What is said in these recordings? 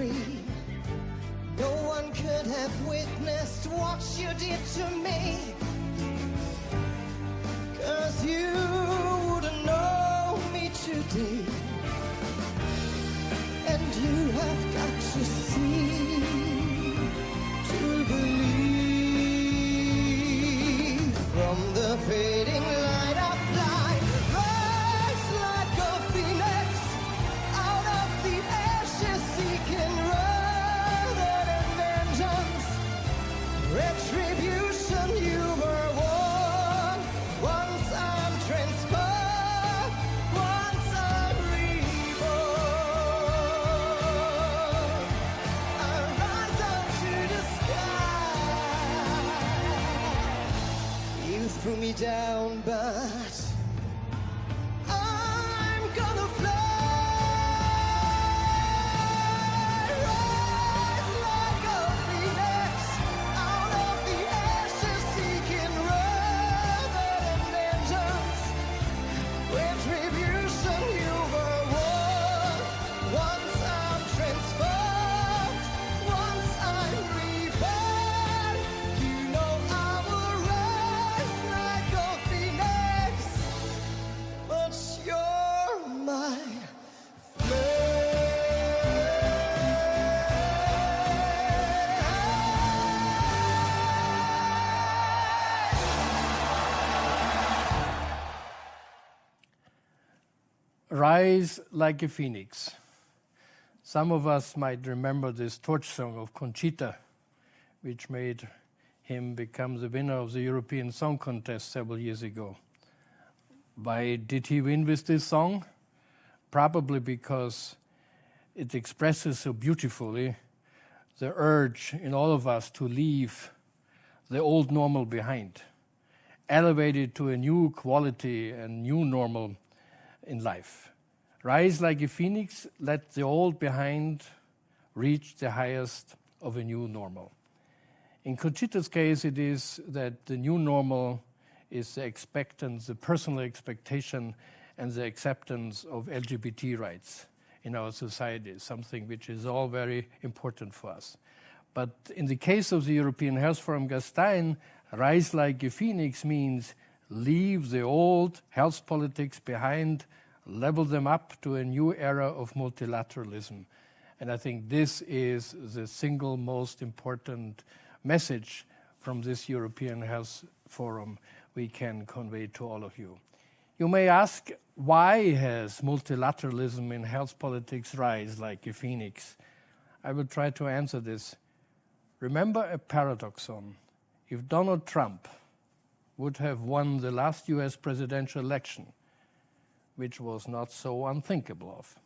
free. No one could have witnessed what you did to me, 'cause you wouldn't know me today. And you have got to see to believe. From the fading light of light, rise like a phoenix out of the ashes, seeking rather than vengeance. Retribution you were won. Once I'm transferred, once I'm reborn. I rise up to the sky. You threw me down, but I'm gonna fly. Rise like a phoenix out of the ashes, seeking rather than vengeance. Retribution you were won. Once I'm transformed, once I'm reborn. You know I will rise like a phoenix, but you're my Rise like a phoenix. Some of us might remember this torch song of Conchita, which made him become the winner of the European Song Contest several years ago. Why did he win with this song? Probably because it expresses so beautifully the urge in all of us to leave the old normal behind, elevate it to a new quality and new normal in life. Rise like a phoenix, let the old behind reach the highest of a new normal. In Conchita's case, it is that the new normal is the expectance, the personal expectation and the acceptance of LGBT rights in our society, something which is all very important for us. But in the case of the European Health Forum Gastein, rise like a phoenix means leave the old health politics behind, level them up to a new era of multilateralism. And I think this is the single most important message from this European Health Forum we can convey to all of you. You may ask, why has multilateralism in health politics rise like a phoenix? I will try to answer this. Remember a paradoxon. If Donald Trump would have won the last US presidential election, which was not so unthinkable of,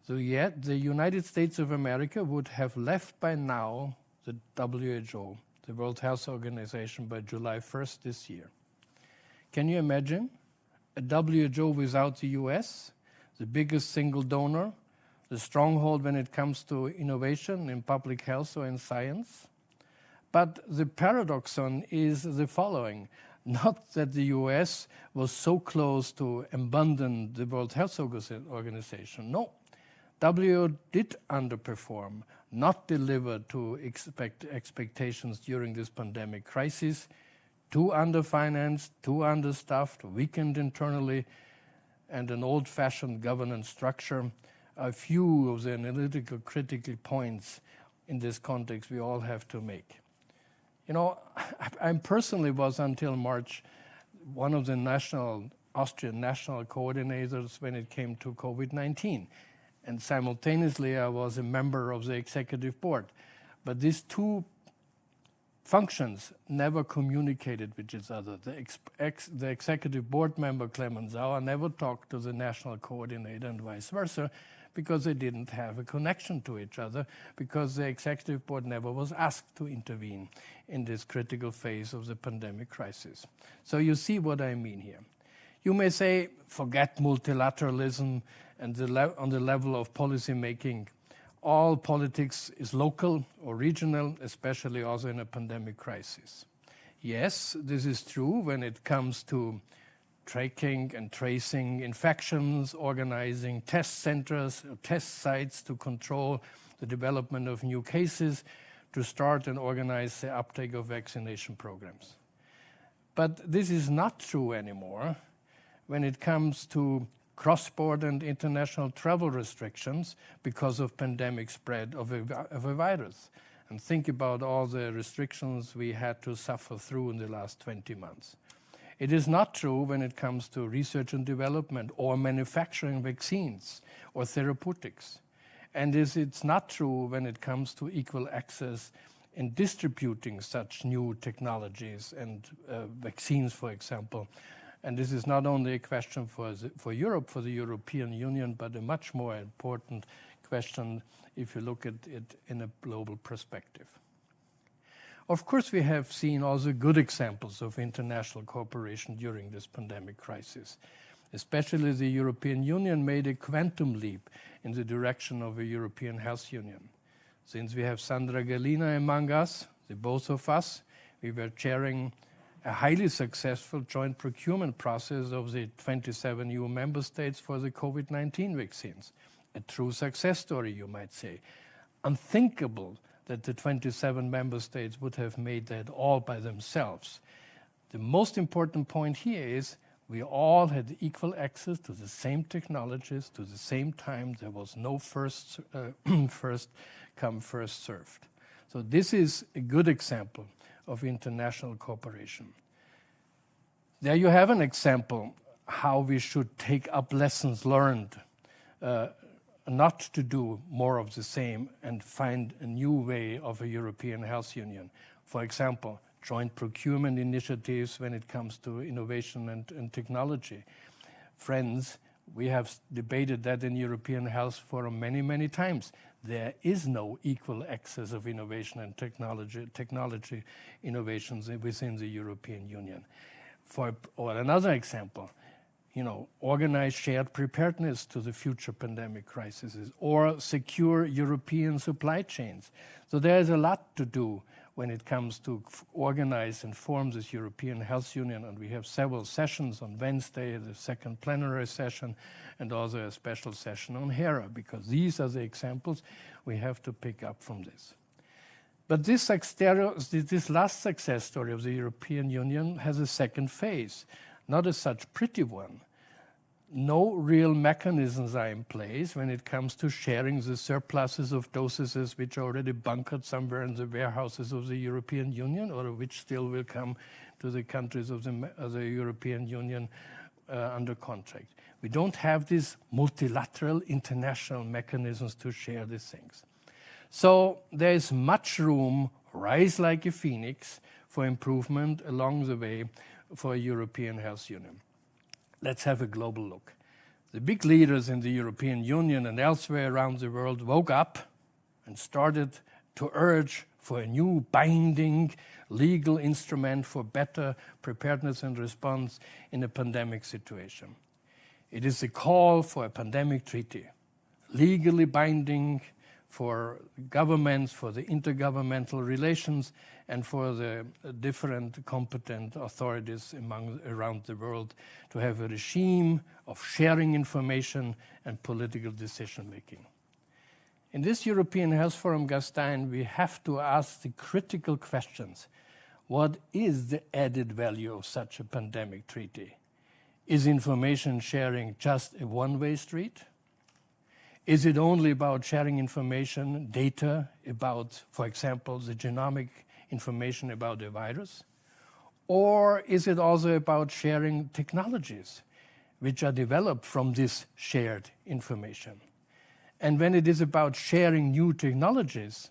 so yet the United States of America would have left by now the WHO, the World Health Organization, by July 1st this year. Can you imagine a WHO without the US, the biggest single donor, the stronghold when it comes to innovation in public health or in science? But the paradoxon is the following. Not that the US was so close to abandon the World Health Organization. No, WHO did underperform, not deliver to expectations during this pandemic crisis, too underfinanced, too understaffed, weakened internally, and an old-fashioned governance structure. A few of the analytical critical points in this context we all have to make. You know, I personally was until March one of the Austrian national coordinators when it came to COVID-19. And simultaneously, I was a member of the executive board. But these two functions never communicated with each other. The executive board member, Clemens Sauer, never talked to the national coordinator and vice versa, because they didn't have a connection to each other, because the executive board never was asked to intervene in this critical phase of the pandemic crisis. So you see what I mean here. You may say, forget multilateralism and on the level of policy making. All politics is local or regional, especially also in a pandemic crisis. Yes, this is true when it comes to tracking and tracing infections, organizing test centers, or test sites to control the development of new cases, to start and organize the uptake of vaccination programs. But this is not true anymore when it comes to cross-border and international travel restrictions because of pandemic spread of a virus. And think about all the restrictions we had to suffer through in the last 20 months. It is not true when it comes to research and development or manufacturing vaccines or therapeutics. And it's not true when it comes to equal access in distributing such new technologies and vaccines, for example. And this is not only a question for Europe, for the European Union, but a much more important question if you look at it in a global perspective. Of course, we have seen also good examples of international cooperation during this pandemic crisis. Especially the European Union made a quantum leap in the direction of a European health union. Since we have Sandra Gallina among us, the both of us, we were chairing a highly successful joint procurement process of the 27 EU member states for the COVID-19 vaccines. A true success story, you might say. Unthinkable that the 27 member states would have made that all by themselves. The most important point here is we all had equal access to the same technologies, to the same time. There was no first come, first served. So this is a good example of international cooperation. There you have an example how we should take up lessons learned, not to do more of the same and find a new way of a European health union. For example, joint procurement initiatives when it comes to innovation and technology. Friends, we have debated that in European Health Forum many, many times. There is no equal access of innovation and technology innovations within the European Union. Or another example, organize shared preparedness to the future pandemic crises or secure European supply chains. So there is a lot to do when it comes to organize and form this European Health Union. And we have several sessions on Wednesday, the second plenary session, and also a special session on HERA, because these are the examples we have to pick up from this. But this last success story of the European Union has a second phase, not a such pretty one. No real mechanisms are in place when it comes to sharing the surpluses of doses which are already bunkered somewhere in the warehouses of the European Union or which still will come to the countries of the European Union under contract. We don't have these multilateral international mechanisms to share these things. So there is much room, rise like a phoenix, for improvement along the way for a European health union. Let's have a global look. The big leaders in the European Union and elsewhere around the world woke up and started to urge for a new binding legal instrument for better preparedness and response in a pandemic situation. It is a call for a pandemic treaty, legally binding for governments, for the intergovernmental relations, and for the different competent authorities around the world to have a regime of sharing information and political decision-making. In this European Health Forum, Gastein, we have to ask the critical questions. What is the added value of such a pandemic treaty? Is information sharing just a one-way street? Is it only about sharing information, data about, for example, the genomic information about the virus? Or is it also about sharing technologies which are developed from this shared information? And when it is about sharing new technologies,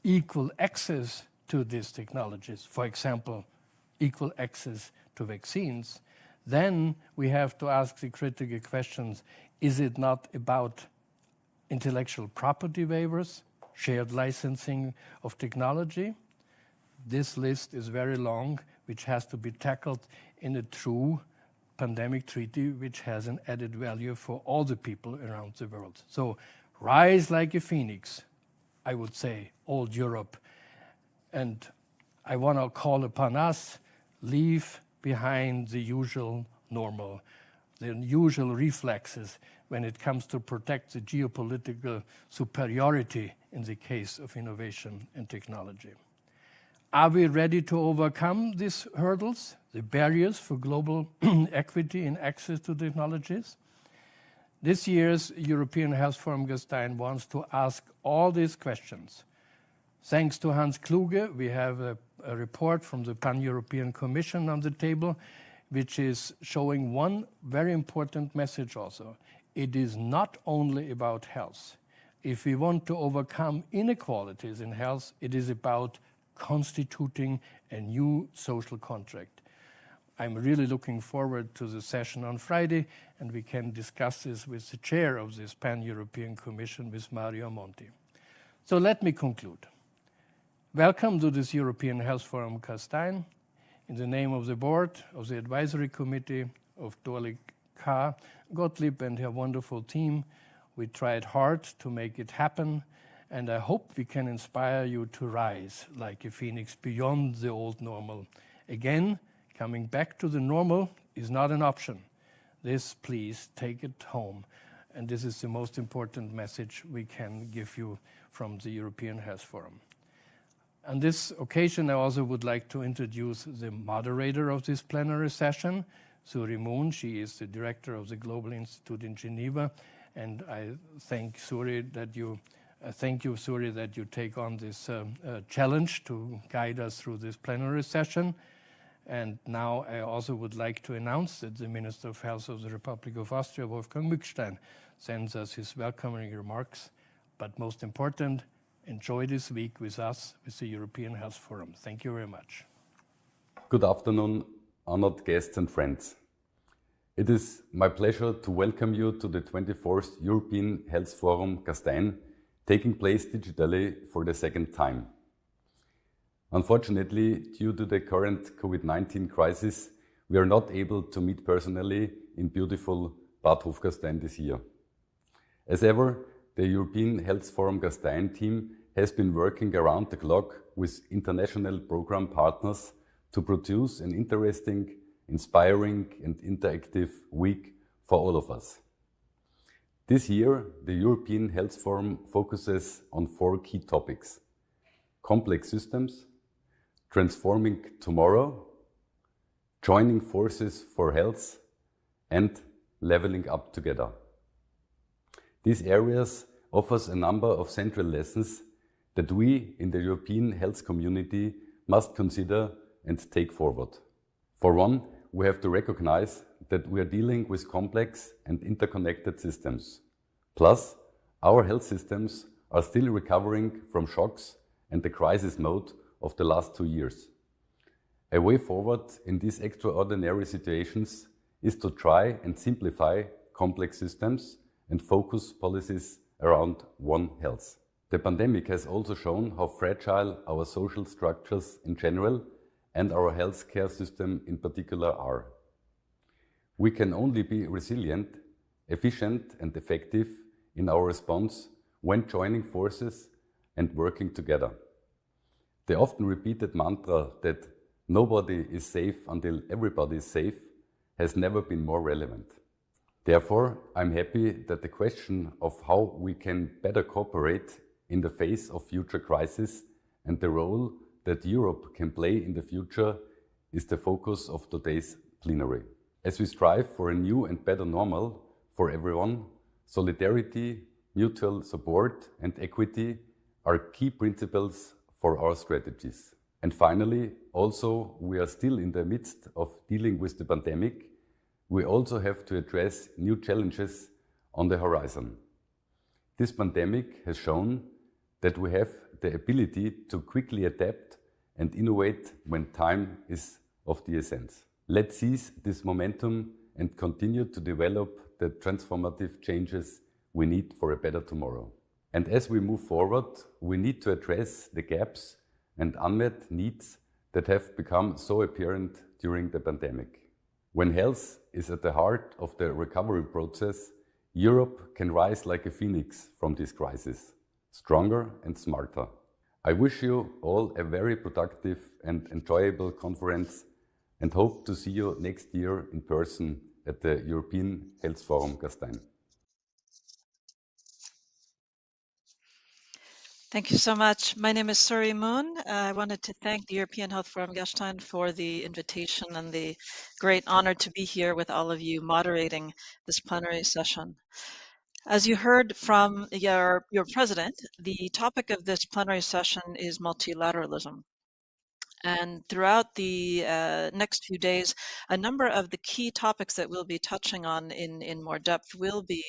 equal access to these technologies, for example, equal access to vaccines, then we have to ask the critical questions, is it not about intellectual property waivers, shared licensing of technology? This list is very long, which has to be tackled in a true pandemic treaty, which has an added value for all the people around the world. So rise like a phoenix, I would say, old Europe. And I want to call upon us, leave behind the usual normal, the usual reflexes when it comes to protect the geopolitical superiority in the case of innovation and technology. Are we ready to overcome these hurdles, the barriers for global equity in access to technologies? This year's European Health Forum Gastein wants to ask all these questions. Thanks to Hans Kluge, we have a report from the Pan-European Commission on the table, which is showing one very important message also. It is not only about health. If we want to overcome inequalities in health, it is about constituting a new social contract. I'm really looking forward to the session on Friday, and we can discuss this with the chair of this Pan-European Commission, with Mario Monti. So let me conclude. Welcome to this European Health Forum Gastein. In the name of the board, of the advisory committee, of Dorli K. Gottlieb and her wonderful team, we tried hard to make it happen, and I hope we can inspire you to rise like a phoenix beyond the old normal. Again, coming back to the normal is not an option. This, please, take it home. And this is the most important message we can give you from the European Health Forum. On this occasion, I also would like to introduce the moderator of this plenary session, Suri Moon. She is the director of the Global Institute in Geneva, and I thank Suri that you take on this challenge to guide us through this plenary session. And now I also would like to announce that the Minister of Health of the Republic of Austria, Wolfgang Mückstein, sends us his welcoming remarks. But most important, enjoy this week with us, with the European Health Forum. Thank you very much. Good afternoon, honored guests and friends. It is my pleasure to welcome you to the 24th European Health Forum Gastein, taking place digitally for the second time. Unfortunately, due to the current COVID-19 crisis, we are not able to meet personally in beautiful Bad Hofgastein this year. As ever, the European Health Forum Gastein team has been working around the clock with international program partners to produce an interesting, inspiring and interactive week for all of us. This year, the European Health Forum focuses on 4 key topics: complex systems, transforming tomorrow, joining forces for health, and leveling up together. These areas offers a number of central lessons that we in the European health community must consider and take forward. For one, we have to recognize that we are dealing with complex and interconnected systems. Plus, our health systems are still recovering from shocks and the crisis mode of the last 2 years. A way forward in these extraordinary situations is to try and simplify complex systems and focus policies around one health. The pandemic has also shown how fragile our social structures in general and our healthcare system in particular are. We can only be resilient, efficient and effective in our response when joining forces and working together. The often repeated mantra that nobody is safe until everybody is safe has never been more relevant. Therefore, I'm happy that the question of how we can better cooperate in the face of future crises and the role that Europe can play in the future is the focus of today's plenary. As we strive for a new and better normal for everyone, solidarity, mutual support and equity are key principles for our strategies. And finally, also, we are still in the midst of dealing with the pandemic. We also have to address new challenges on the horizon. This pandemic has shown that we have the ability to quickly adapt and innovate when time is of the essence. Let's seize this momentum and continue to develop the transformative changes we need for a better tomorrow. And as we move forward, we need to address the gaps and unmet needs that have become so apparent during the pandemic. When health is at the heart of the recovery process, Europe can rise like a phoenix from this crisis, stronger and smarter. I wish you all a very productive and enjoyable conference, and hope to see you next year in person at the European Health Forum Gastein. Thank you so much. My name is Suri Moon. I wanted to thank the European Health Forum Gastein for the invitation and the great honor to be here with all of you moderating this plenary session. As you heard from your president, the topic of this plenary session is multilateralism. And throughout the next few days, a number of the key topics that we'll be touching on in more depth will be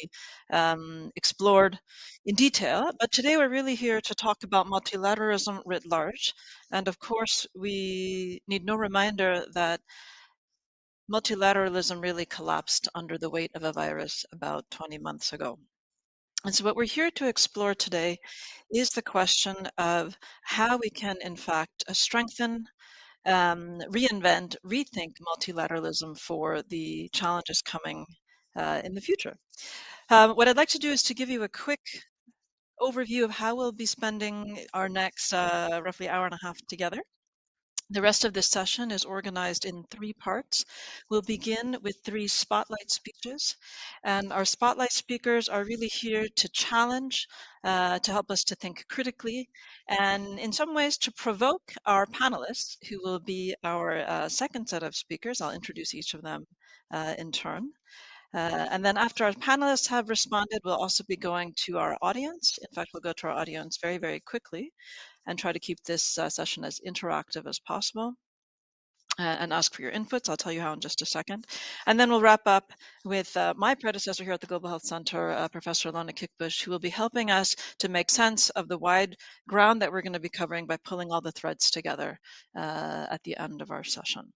explored in detail. But today we're really here to talk about multilateralism writ large. And of course, we need no reminder that multilateralism really collapsed under the weight of a virus about 20 months ago. And so what we're here to explore today is the question of how we can, in fact, strengthen, reinvent, rethink multilateralism for the challenges coming in the future. What I'd like to do is to give you a quick overview of how we'll be spending our next roughly hour and a half together. The rest of this session is organized in 3 parts. We'll begin with 3 spotlight speeches, and our spotlight speakers are really here to challenge, to help us to think critically, and in some ways to provoke our panelists, who will be our second set of speakers. I'll introduce each of them in turn. And then after our panelists have responded, we'll also be going to our audience. In fact, we'll go to our audience very, very quickly and try to keep this session as interactive as possible and ask for your inputs. I'll tell you how in just a second. And then we'll wrap up with my predecessor here at the Global Health Center, Professor Lona Kickbush, who will be helping us to make sense of the wide ground that we're going to be covering by pulling all the threads together at the end of our session.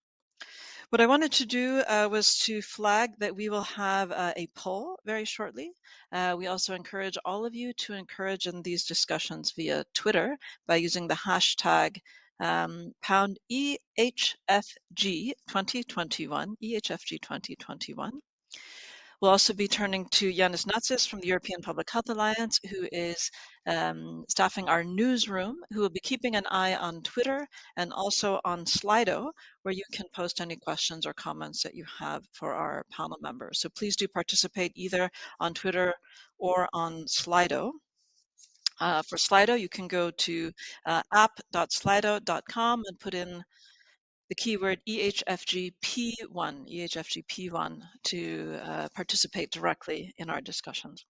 What I wanted to do was to flag that we will have a poll very shortly. We also encourage all of you to engage in these discussions via Twitter by using the hashtag pound EHFG 2021, EHFG 2021. We'll also be turning to Yanis Natsis from the European Public Health Alliance, who is staffing our newsroom, who will be keeping an eye on Twitter and also on Slido, where you can post any questions or comments that you have for our panel members. So please do participate either on Twitter or on Slido. For Slido, you can go to app.slido.com and put in the keyword EHFGP1 to participate directly in our discussions.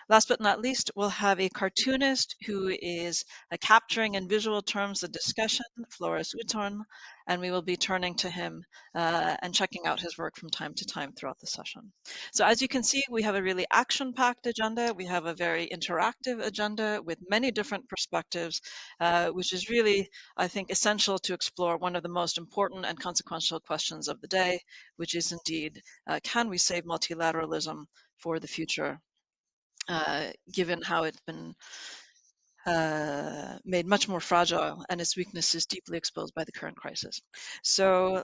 Last but not least, we'll have a cartoonist who is capturing in visual terms the discussion, Floris Utorn, and we will be turning to him and checking out his work from time to time throughout the session. So as you can see, we have a really action-packed agenda. We have a very interactive agenda with many different perspectives, which is really, I think, essential to explore one of the most important and consequential questions of the day, which is indeed, can we save multilateralism for the future? Given how it's been made much more fragile and its weaknesses deeply exposed by the current crisis. So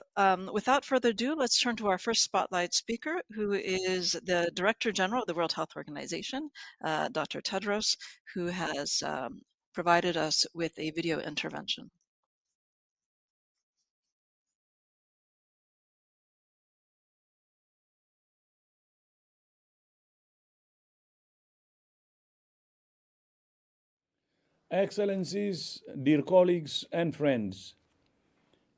without further ado, let's turn to our first spotlight speaker, who is the Director General of the World Health Organization, Dr. Tedros, who has provided us with a video intervention. Excellencies, dear colleagues and friends,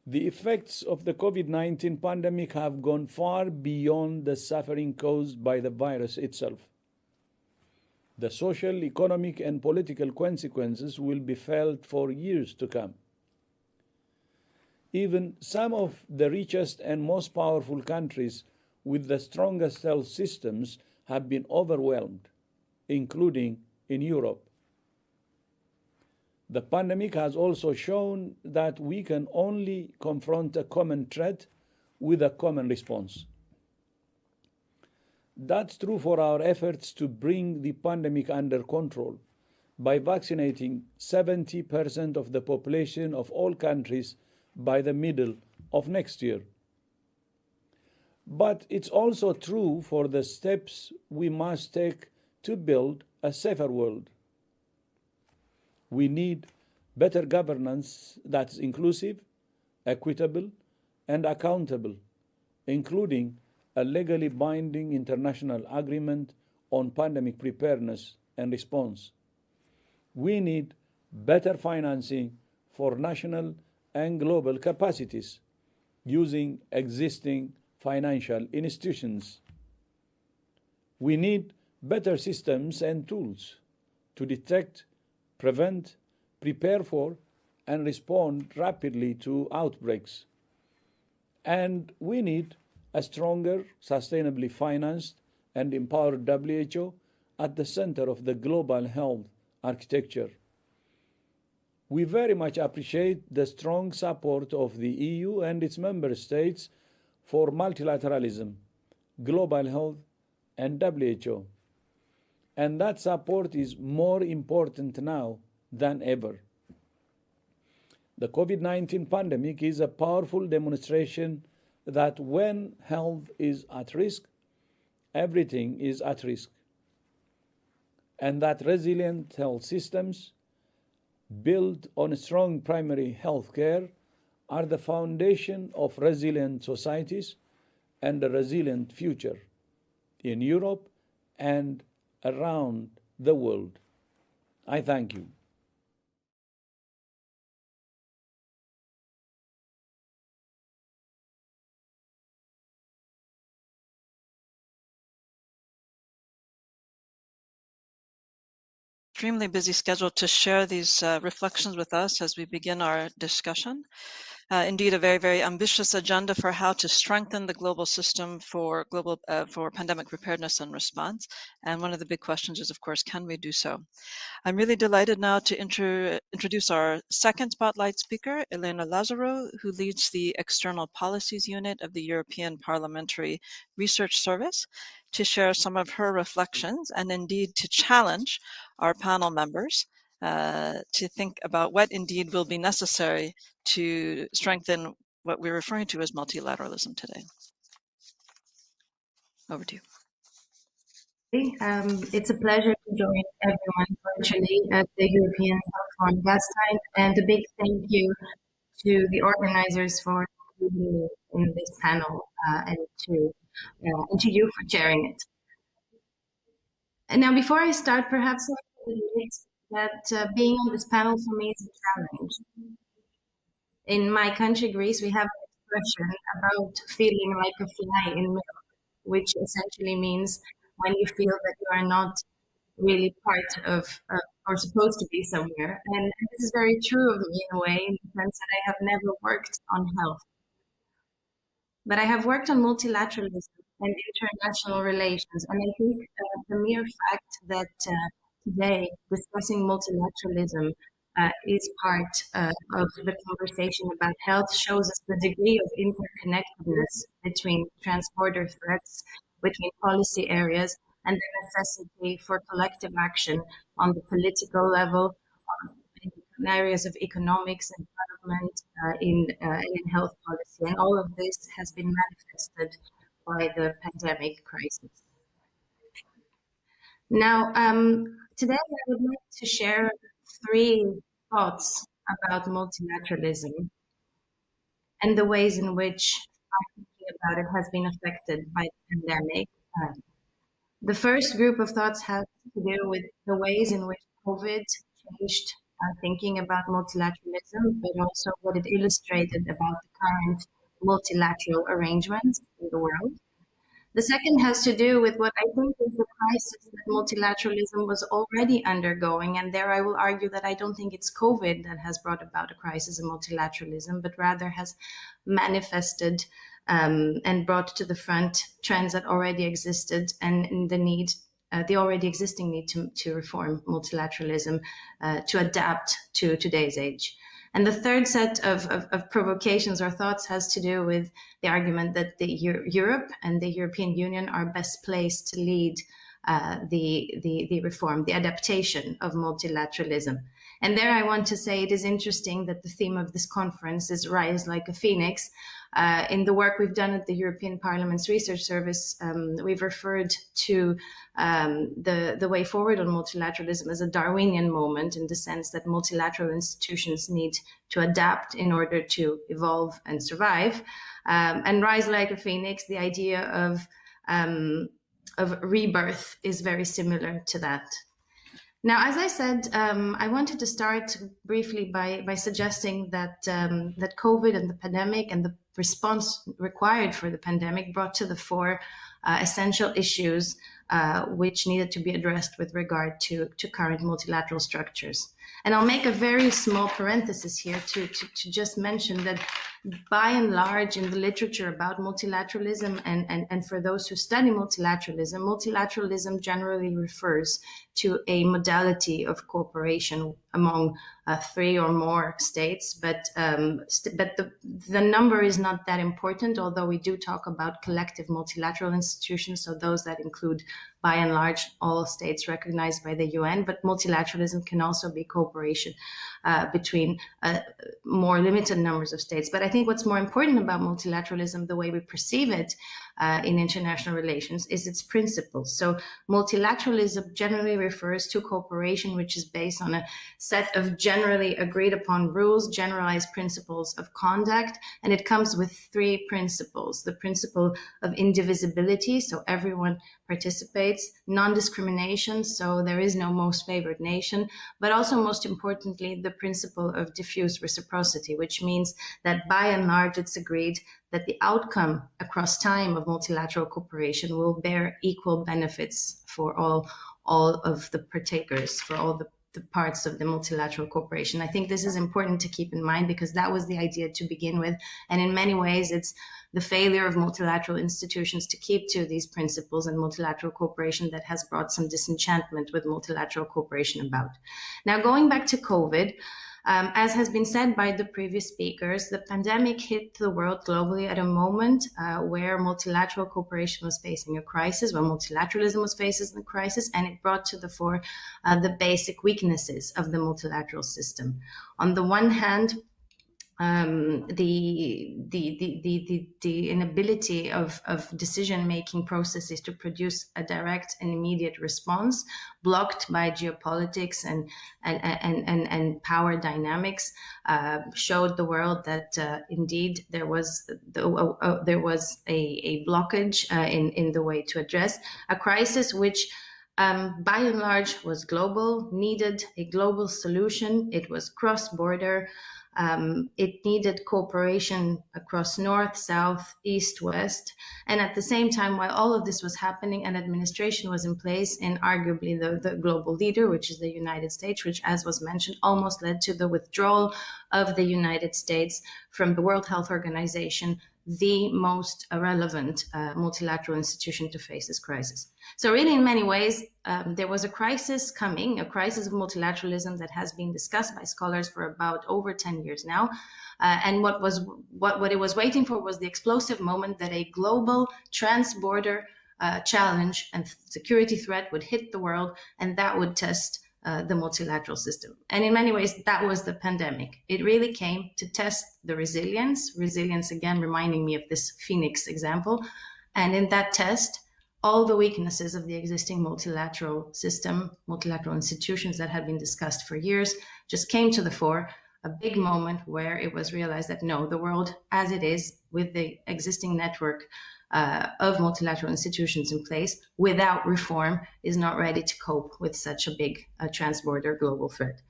the effects of the COVID-19 pandemic have gone far beyond the suffering caused by the virus itself. The social, economic, and political consequences will be felt for years to come. Even some of the richest and most powerful countries with the strongest health systems have been overwhelmed, including in Europe. The pandemic has also shown that we can only confront a common threat with a common response. That's true for our efforts to bring the pandemic under control by vaccinating 70% of the population of all countries by the middle of next year. But it's also true for the steps we must take to build a safer world. We need better governance that's inclusive, equitable, and accountable, including a legally binding international agreement on pandemic preparedness and response. We need better financing for national and global capacities using existing financial institutions. We need better systems and tools to detect, prevent, prepare for, and respond rapidly to outbreaks. And we need a stronger, sustainably financed, and empowered WHO at the center of the global health architecture. We very much appreciate the strong support of the EU and its member states for multilateralism, global health, and WHO. And that support is more important now than ever. The COVID-19 pandemic is a powerful demonstration that when health is at risk, everything is at risk. And that resilient health systems built on strong primary health care are the foundation of resilient societies and a resilient future in Europe and around the world. I thank you. Extremely busy schedule to share these reflections with us as we begin our discussion. Indeed, a very, very ambitious agenda for how to strengthen the global system for pandemic preparedness and response. And one of the big questions is, of course, can we do so? I'm really delighted now to introduce our second spotlight speaker, Elena Lazaro, who leads the External Policies Unit of the European Parliamentary Research Service, to share some of her reflections and indeed to challenge our panel members to think about what indeed will be necessary to strengthen what we're referring to as multilateralism today. Over to you. It's a pleasure to join everyone virtually at the European Health Forum Gastein, and a big thank you to the organizers for including me in this panel and to you for chairing it. And now, before I start, perhaps I will admit that being on this panel for me is a challenge. In my country, Greece, we have an expression about feeling like a fly in milk, which essentially means when you feel that you are not really part of or supposed to be somewhere. And this is very true of me in a way, in the sense that I have never worked on health. But I have worked on multilateralism and international relations. And I think the mere fact that today discussing multilateralism is part of the conversation about health shows us the degree of interconnectedness between transborder threats, between policy areas, and the necessity for collective action on the political level, in areas of economics and development, in health policy. And all of this has been manifested by the pandemic crisis. Now, today I would like to share 3 thoughts about multilateralism and the ways in which our thinking about it has been affected by the pandemic. The first group of thoughts has to do with the ways in which COVID changed our thinking about multilateralism, but also what it illustrated about the current multilateral arrangements in the world. The second has to do with what I think is the crisis that multilateralism was already undergoing. And there I will argue that I don't think it's COVID that has brought about a crisis in multilateralism, but rather has manifested and brought to the front trends that already existed and the already existing need to reform multilateralism to adapt to today's age. And the third set of provocations or thoughts has to do with the argument that Europe and the European Union are best placed to lead the reform, the adaptation of multilateralism. And there I want to say it is interesting that the theme of this conference is Rise Like a Phoenix. In the work we've done at the European Parliament's Research Service, we've referred to the way forward on multilateralism as a Darwinian moment, in the sense that multilateral institutions need to adapt in order to evolve and survive. And Rise Like a Phoenix, the idea of rebirth, is very similar to that. Now, as I said, I wanted to start briefly by suggesting that that COVID and the pandemic and the response required for the pandemic brought to the fore essential issues which needed to be addressed with regard to current multilateral structures. And I'll make a very small parenthesis here to just mention that by and large in the literature about multilateralism and for those who study multilateralism, multilateralism generally refers to a modality of cooperation among 3 or more states, but the number is not that important, although we do talk about collective multilateral institutions, so those that include by and large all states recognized by the UN, but multilateralism can also be cooperation between more limited numbers of states. But I think what's more important about multilateralism, the way we perceive it in international relations, is its principles. So multilateralism generally refers to cooperation which is based on a set of generally agreed upon rules, generalized principles of conduct, and it comes with 3 principles. The principle of indivisibility, so everyone participates, non-discrimination, so there is no most favored nation, but also most importantly, the principle of diffuse reciprocity, which means that by and large it's agreed that the outcome across time of multilateral cooperation will bear equal benefits for all of the partakers, for all the parts of the multilateral cooperation. I think this is important to keep in mind because that was the idea to begin with. And in many ways, it's the failure of multilateral institutions to keep to these principles and multilateral cooperation that has brought some disenchantment with multilateral cooperation about. Now, going back to COVID, as has been said by the previous speakers, the pandemic hit the world globally at a moment where multilateral cooperation was facing a crisis, where multilateralism was facing a crisis, and it brought to the fore the basic weaknesses of the multilateral system. On the one hand, the inability of decision-making processes to produce a direct and immediate response, blocked by geopolitics and power dynamics, showed the world that indeed there was a blockage in the way to address a crisis which by and large was global, needed a global solution. It was cross-border. It needed cooperation across north, south, east, west. And at the same time, while all of this was happening, an administration was in place, and arguably the global leader, which is the United States, which, as was mentioned, almost led to the withdrawal of the United States from the World Health Organization, the most relevant multilateral institution to face this crisis. So really, in many ways, there was a crisis coming, a crisis of multilateralism that has been discussed by scholars for about over 10 years now. And what it was waiting for was the explosive moment that a global trans-border challenge and security threat would hit the world, and that would test the multilateral system. And in many ways, that was the pandemic. It really came to test the resilience again, reminding me of this Phoenix example. And in that test, all the weaknesses of the existing multilateral system, multilateral institutions that had been discussed for years, just came to the fore. A big moment where it was realized that no, the world as it is, with the existing network of multilateral institutions in place, without reform, is not ready to cope with such a big trans-border global threat.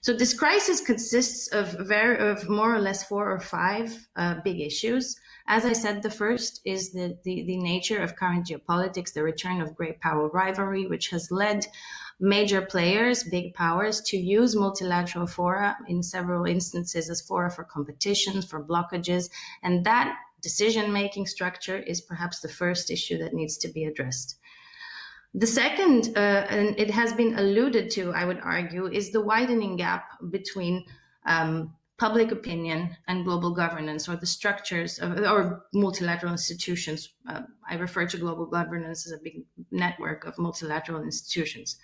So this crisis consists of more or less 4 or 5 big issues. As I said, the first is the nature of current geopolitics, the return of great power rivalry, which has led major players, big powers, to use multilateral fora in several instances as fora for competitions, for blockages, and that decision-making structure is perhaps the first issue that needs to be addressed. The second, and it has been alluded to, I would argue, is the widening gap between public opinion and global governance, or the structures or multilateral institutions. I refer to global governance as a big network of multilateral institutions.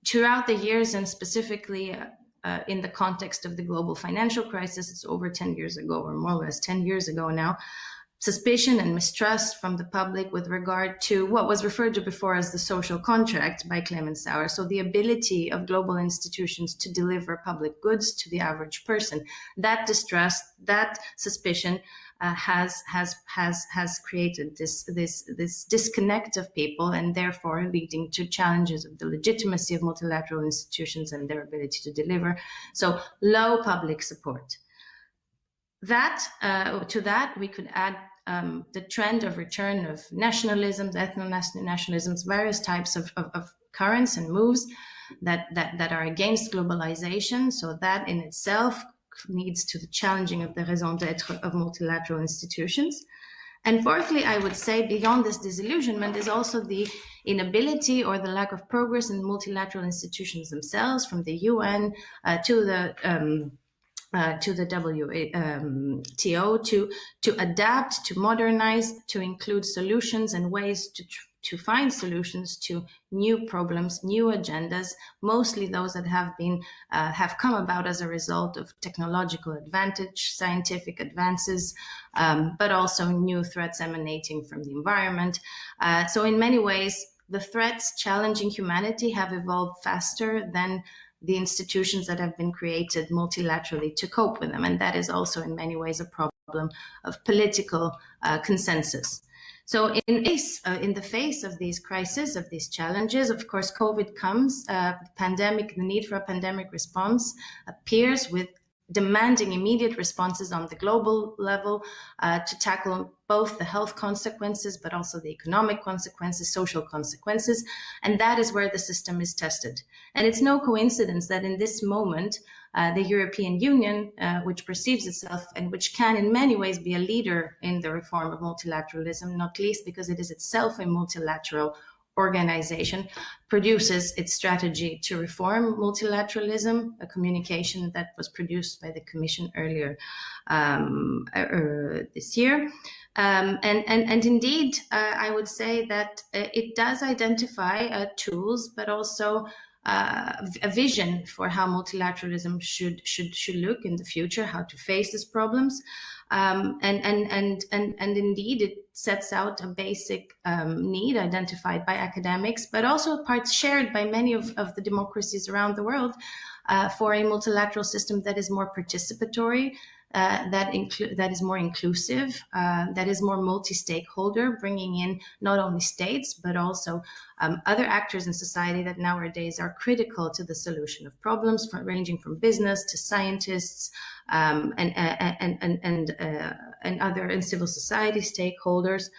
throughout the years, and specifically in the context of the global financial crisis, it's over 10 years ago, or more or less 10 years ago now, suspicion and mistrust from the public with regard to what was referred to before as the social contract by Clement Sauer. So the ability of global institutions to deliver public goods to the average person. That distrust, that suspicion has created this disconnect of people, and therefore leading to challenges of the legitimacy of multilateral institutions and their ability to deliver. So low public support. To that, we could add the trend of return of nationalisms, ethno-nationalisms, various types of currents and moves that are against globalization. So that in itself leads to the challenging of the raison d'etre of multilateral institutions. And fourthly, I would say beyond this disillusionment is also the inability or the lack of progress in multilateral institutions themselves, from the UN to the WTO, to adapt, to modernize, to include solutions and ways to find solutions to new problems, new agendas, mostly those that have come about as a result of technological advantage, scientific advances, but also new threats emanating from the environment. So in many ways, the threats challenging humanity have evolved faster than the institutions that have been created multilaterally to cope with them. And that is also in many ways a problem of political consensus. So in the face of these crises, of these challenges, of course, COVID comes, the need for a pandemic response appears, with demanding immediate responses on the global level to tackle both the health consequences, but also the economic consequences, social consequences. And that is where the system is tested. And it's no coincidence that in this moment, the European Union, which perceives itself and which can in many ways be a leader in the reform of multilateralism, not least because it is itself a multilateral organization, produces its strategy to reform multilateralism, a communication that was produced by the Commission earlier this year. And indeed, I would say that it does identify tools, but also a vision for how multilateralism should look in the future, how to face these problems. And indeed, it sets out a basic need identified by academics, but also parts shared by many of the democracies around the world for a multilateral system that is more participatory, that is more inclusive, that is more multi-stakeholder, bringing in not only states, but also other actors in society that nowadays are critical to the solution of problems, ranging from business to scientists and civil society stakeholders.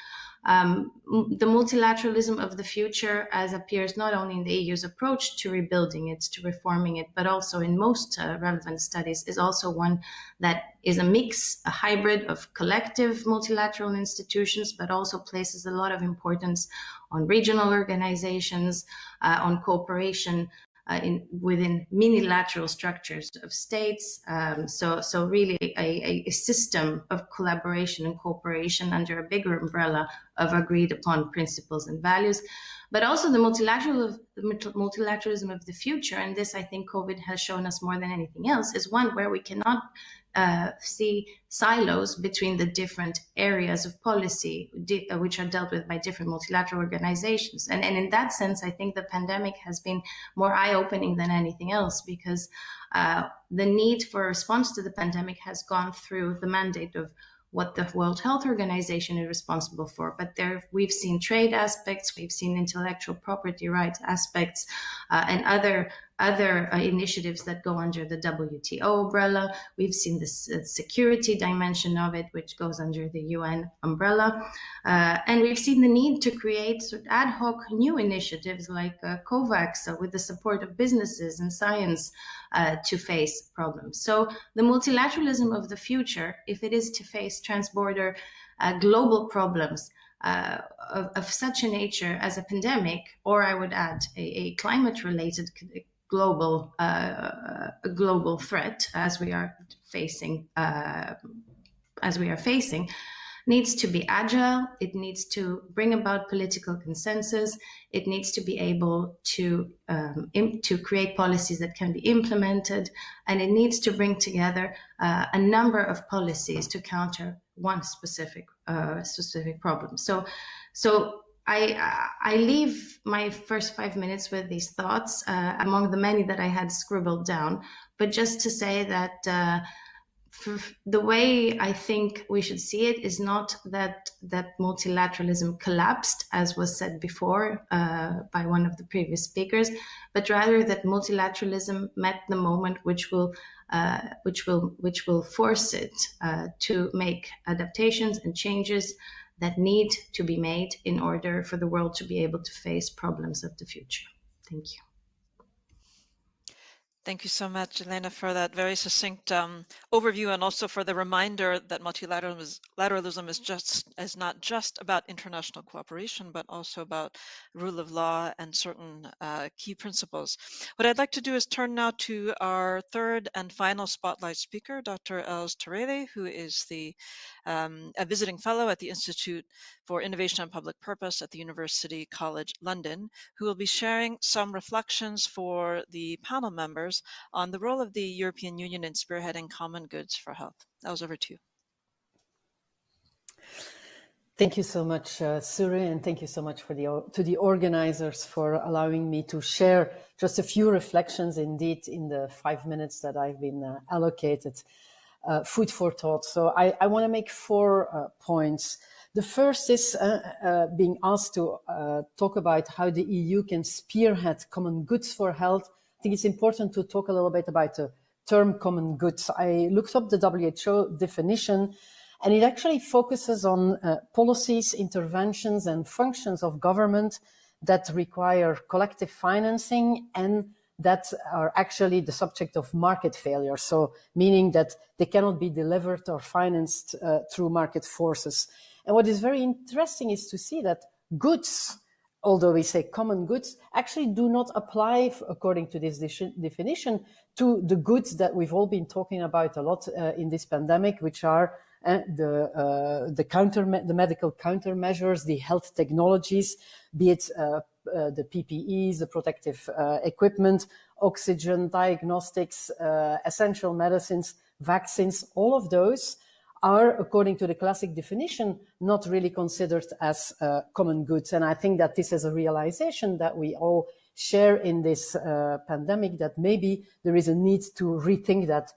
The multilateralism of the future, as appears not only in the EU's approach to rebuilding it, to reforming it, but also in most relevant studies, is also one that is a mix, a hybrid of collective multilateral institutions, but also places a lot of importance on regional organizations, on cooperation within minilateral structures of states. So really a system of collaboration and cooperation under a bigger umbrella of agreed upon principles and values, but also the multilateralism of the future. And this, I think COVID has shown us more than anything else, is one where we cannot see silos between the different areas of policy which are dealt with by different multilateral organizations. And in that sense, I think the pandemic has been more eye-opening than anything else, because the need for a response to the pandemic has gone through the mandate of what the World Health Organization is responsible for. But there we've seen trade aspects, we've seen intellectual property rights aspects, and other initiatives that go under the WTO umbrella. We've seen the security dimension of it, which goes under the UN umbrella. And we've seen the need to create sort of ad hoc new initiatives like COVAX with the support of businesses and science to face problems. So the multilateralism of the future, if it is to face transborder global problems of such a nature as a pandemic, or I would add a climate-related global needs to be agile, it needs to bring about political consensus, it needs to be able to create policies that can be implemented, and it needs to bring together a number of policies to counter one specific problem. So I leave my first 5 minutes with these thoughts among the many that I had scribbled down, but just to say that the way I think we should see it is not that multilateralism collapsed, as was said before by one of the previous speakers, but rather that multilateralism met the moment which will force it to make adaptations and changes that need to be made in order for the world to be able to face problems of the future. Thank you. Thank you so much, Elena, for that very succinct overview, and also for the reminder that multilateralism is not just about international cooperation, but also about rule of law and certain key principles. What I'd like to do is turn now to our third and final spotlight speaker, Dr. Els Terele, who is a visiting fellow at the Institute for Innovation and Public Purpose at the University College London, who will be sharing some reflections for the panel members on the role of the European Union in spearheading common goods for health. That was over to you. Thank you so much, Sure, and thank you so much to the organizers for allowing me to share just a few reflections indeed in the 5 minutes that I've been allocated. Food for thought. So I want to make 4 points. The first is being asked to talk about how the EU can spearhead common goods for health. I think it's important to talk a little bit about the term common goods. I looked up the WHO definition, and it actually focuses on policies, interventions, and functions of government that require collective financing and that are actually the subject of market failure. So meaning that they cannot be delivered or financed through market forces. And what is very interesting is to see that goods, although we say common goods, actually do not apply, according to this definition, to the goods that we've all been talking about a lot in this pandemic, which are the medical countermeasures, the health technologies, be it the PPEs, the protective equipment, oxygen, diagnostics, essential medicines, vaccines. All of those are, according to the classic definition, not really considered as common goods. And I think that this is a realization that we all share in this pandemic, that maybe there is a need to rethink that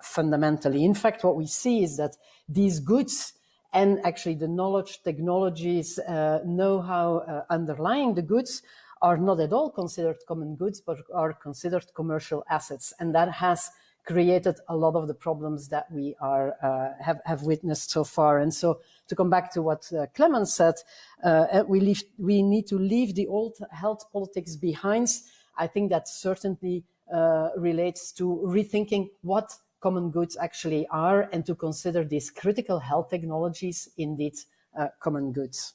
fundamentally. In fact, what we see is that these goods and actually the knowledge, technologies, know-how underlying the goods are not at all considered common goods, but are considered commercial assets. And that has created a lot of the problems that we have witnessed so far. And so to come back to what Clemens said, we need to leave the old health politics behind. I think that certainly relates to rethinking what common goods actually are, and to consider these critical health technologies indeed common goods.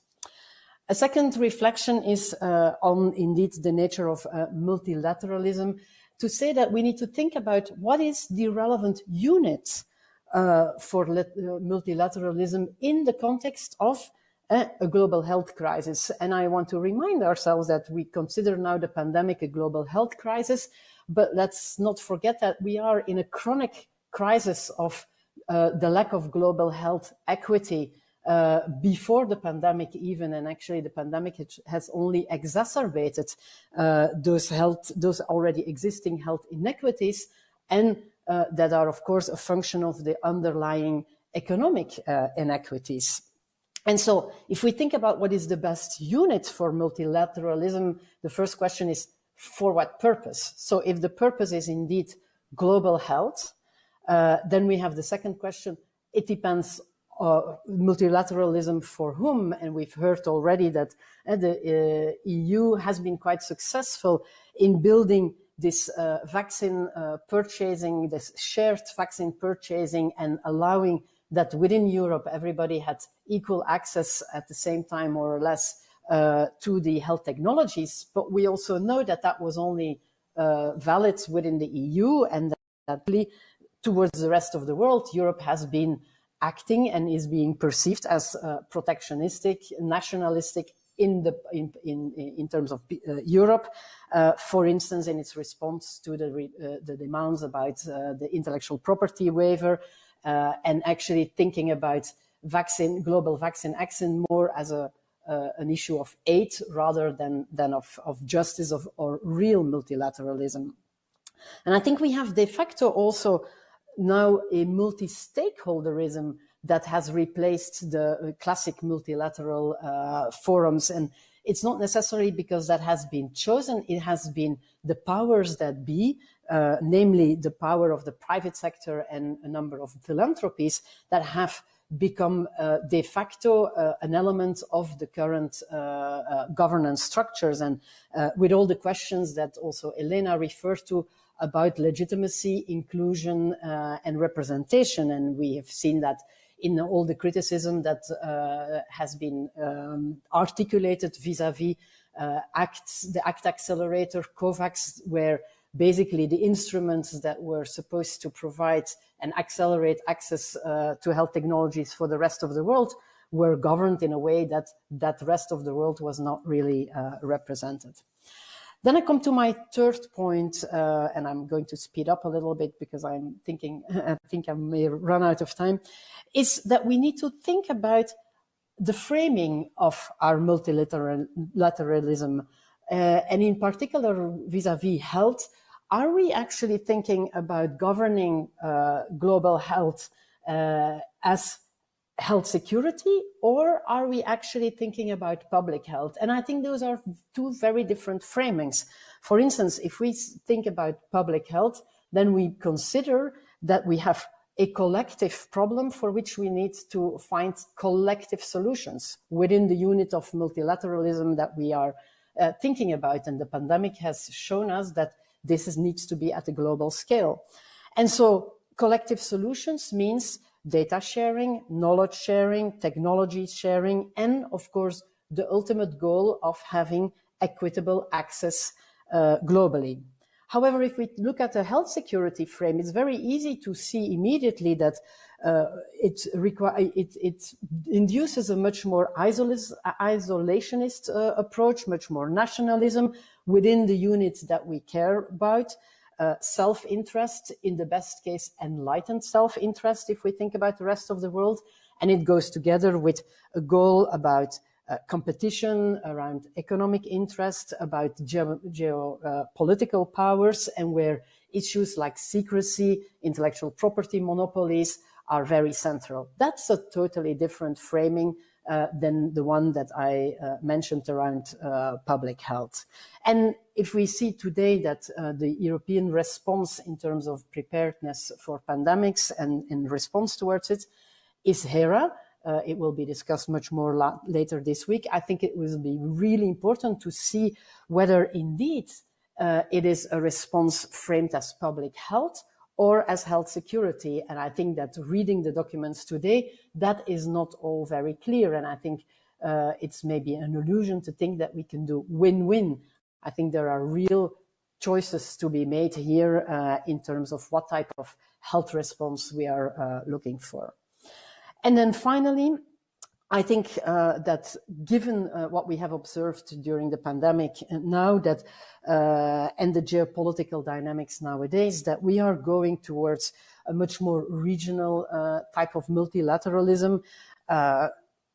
A second reflection is on indeed the nature of multilateralism, to say that we need to think about what is the relevant unit for multilateralism in the context of a global health crisis. And I want to remind ourselves that we consider now the pandemic a global health crisis, but let's not forget that we are in a chronic crisis of the lack of global health equity before the pandemic even, and actually the pandemic has only exacerbated those already existing health inequities, and that are of course a function of the underlying economic inequities. And so if we think about what is the best unit for multilateralism, the first question is, for what purpose? So if the purpose is indeed global health, then we have the second question. It depends multilateralism for whom, and we've heard already that the EU has been quite successful in building this vaccine purchasing, this shared vaccine purchasing, and allowing that within Europe everybody had equal access at the same time, more or less, to the health technologies. But we also know that that was only valid within the EU, and that towards the rest of the world, Europe has been acting and is being perceived as protectionistic, nationalistic in terms of Europe, for instance, in its response to the demands about the intellectual property waiver, and actually thinking about global vaccine action more as an issue of aid rather than of justice or real multilateralism. And I think we have de facto also now a multi-stakeholderism that has replaced the classic multilateral forums. And it's not necessarily because that has been chosen, it has been the powers that be, namely the power of the private sector and a number of philanthropies that have become de facto an element of the current governance structures. And with all the questions that also Elena referred to about legitimacy, inclusion, and representation. And we have seen that in all the criticism that has been articulated vis-à-vis the ACT Accelerator, COVAX, where basically the instruments that were supposed to provide and accelerate access to health technologies for the rest of the world were governed in a way that that rest of the world was not really represented. Then I come to my third point, and I'm going to speed up a little bit because I think I may run out of time, is that we need to think about the framing of our multilateralism, and in particular vis-à-vis health. Are we actually thinking about governing global health as health security, or are we actually thinking about public health? And I think those are two very different framings. For instance, if we think about public health, then we consider that we have a collective problem for which we need to find collective solutions within the unit of multilateralism that we are thinking about. And the pandemic has shown us that this needs to be at a global scale. And so collective solutions means data sharing, knowledge sharing, technology sharing, and of course, the ultimate goal of having equitable access globally. However, if we look at the health security frame, it's very easy to see immediately that it induces a much more isolationist approach, much more nationalism within the units that we care about. Self-interest, in the best case, enlightened self-interest, if we think about the rest of the world. And it goes together with a goal about competition, around economic interest, about geopolitical powers, and where issues like secrecy, intellectual property monopolies are very central. That's a totally different framing than the one that I mentioned around public health. And if we see today that the European response in terms of preparedness for pandemics and in response towards it is HERA, it will be discussed much more later this week. I think it will be really important to see whether indeed it is a response framed as public health or as health security. And I think that reading the documents today, that is not all very clear. And I think it's maybe an illusion to think that we can do win-win. I think there are real choices to be made here in terms of what type of health response we are looking for. And then finally, I think that given what we have observed during the pandemic now that and the geopolitical dynamics nowadays, that we are going towards a much more regional type of multilateralism.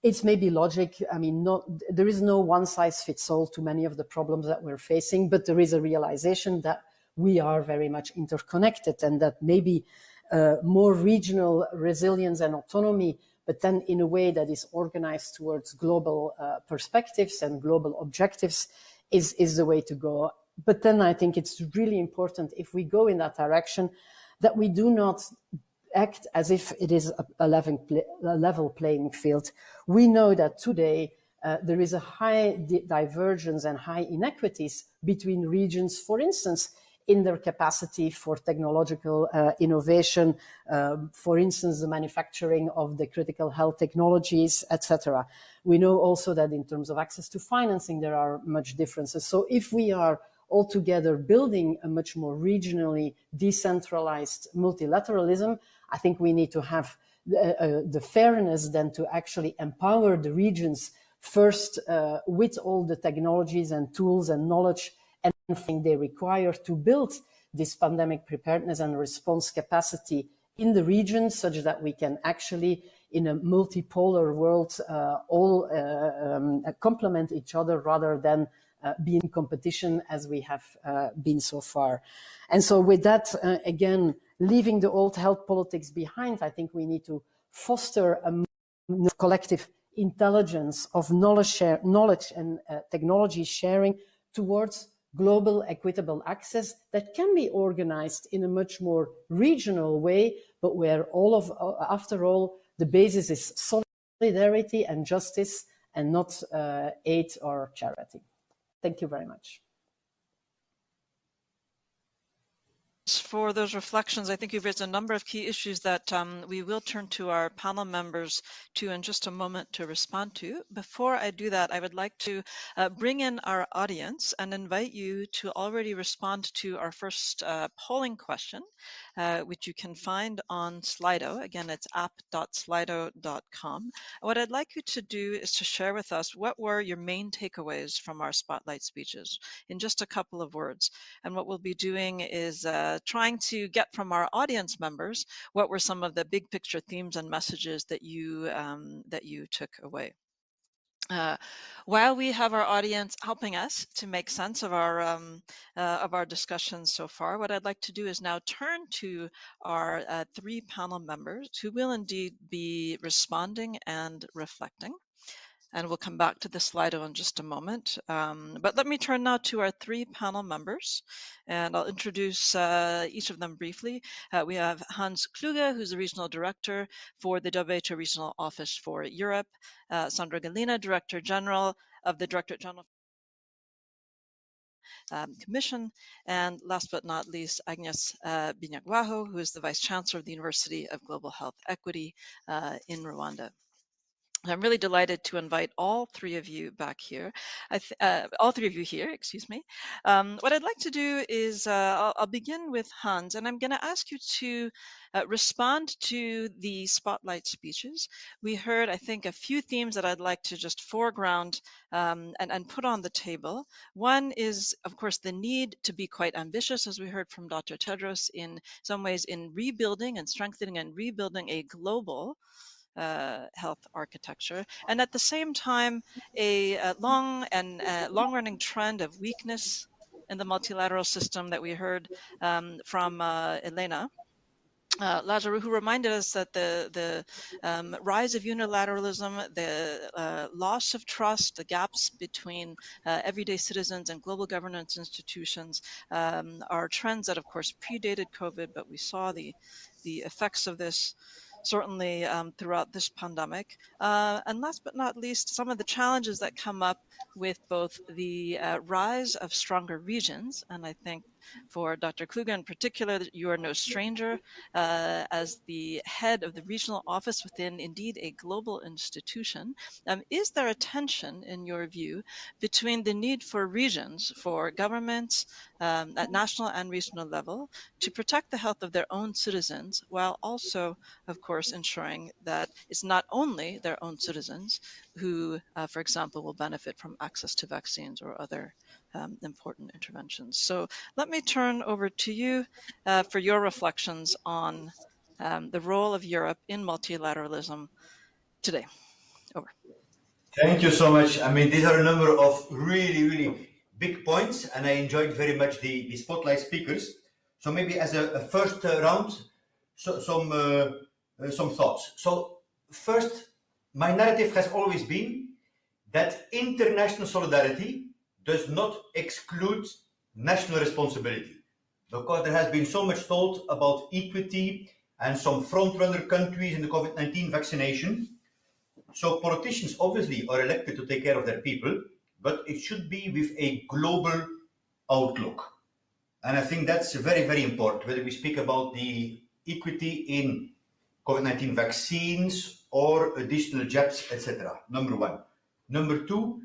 It's maybe logic. I mean, there is no one size fits all to many of the problems that we're facing, but there is a realization that we are very much interconnected and that maybe more regional resilience and autonomy, but then in a way that is organized towards global perspectives and global objectives is the way to go. But then I think it's really important, if we go in that direction, that we do not act as if it is a level playing field. We know that today there is a high divergence and high inequities between regions, for instance, in their capacity for technological innovation, for instance, the manufacturing of the critical health technologies, etc. We know also that in terms of access to financing, there are much differences. So if we are altogether building a much more regionally decentralized multilateralism, I think we need to have the fairness then to actually empower the regions first with all the technologies and tools and knowledge and everything they require to build this pandemic preparedness and response capacity in the region, such that we can actually, in a multipolar world, all complement each other rather than be in competition as we have been so far. And so with that, again, leaving the old health politics behind, I think we need to foster a collective intelligence of knowledge and technology sharing towards global equitable access that can be organized in a much more regional way, but where after all, the basis is solidarity and justice and not aid or charity. Thank you very much. For those reflections. I think you've raised a number of key issues that we will turn to our panel members to in just a moment to respond to. Before I do that, I would like to bring in our audience and invite you to already respond to our first polling question, which you can find on Slido. Again, it's app.slido.com. What I'd like you to do is to share with us what were your main takeaways from our spotlight speeches in just a couple of words. And what we'll be doing is trying to get from our audience members what were some of the big picture themes and messages that you took away. While we have our audience helping us to make sense of our discussions so far, what I'd like to do is now turn to our three panel members who will indeed be responding and reflecting. And we'll come back to the Slido in just a moment. But let me turn now to our three panel members, and I'll introduce each of them briefly. We have Hans Kluge, who's the Regional Director for the WHO Regional Office for Europe, Sandra Galina, Director General of the Directorate General Commission, and last but not least, Agnes Binyagwaho, who is the Vice Chancellor of the University of Global Health Equity in Rwanda. I'm really delighted to invite all three of you back here. All three of you here, excuse me. What I'd like to do is I'll begin with Hans, and I'm going to ask you to respond to the spotlight speeches. We heard, I think, a few themes that I'd like to just foreground and put on the table. One is, of course, the need to be quite ambitious, as we heard from Dr. Tedros, in some ways in rebuilding and strengthening and rebuilding a global health architecture, and at the same time a long-running trend of weakness in the multilateral system that we heard from Elena Lazarou, who reminded us that the rise of unilateralism, the loss of trust, the gaps between everyday citizens and global governance institutions are trends that, of course, predated COVID, but we saw the effects of this certainly throughout this pandemic. And last but not least, some of the challenges that come up with both the rise of stronger regions, and I think for Dr. Kluge in particular, you are no stranger as the head of the regional office within indeed a global institution. Is there a tension, in your view, between the need for regions, for governments at national and regional level to protect the health of their own citizens, while also, of course, ensuring that it's not only their own citizens who, for example, will benefit from access to vaccines or other important interventions? So let me turn over to you for your reflections on the role of Europe in multilateralism today. Over. Thank you so much. I mean, these are a number of really, really big points, and I enjoyed very much the spotlight speakers. So maybe as a first round, some thoughts. So first, my narrative has always been that international solidarity does not exclude national responsibility, because there has been so much told about equity and some front-runner countries in the COVID-19 vaccination. So politicians obviously are elected to take care of their people, but it should be with a global outlook. And I think that's very, very important, whether we speak about the equity in COVID-19 vaccines or additional jabs, etc. Number one. Number two,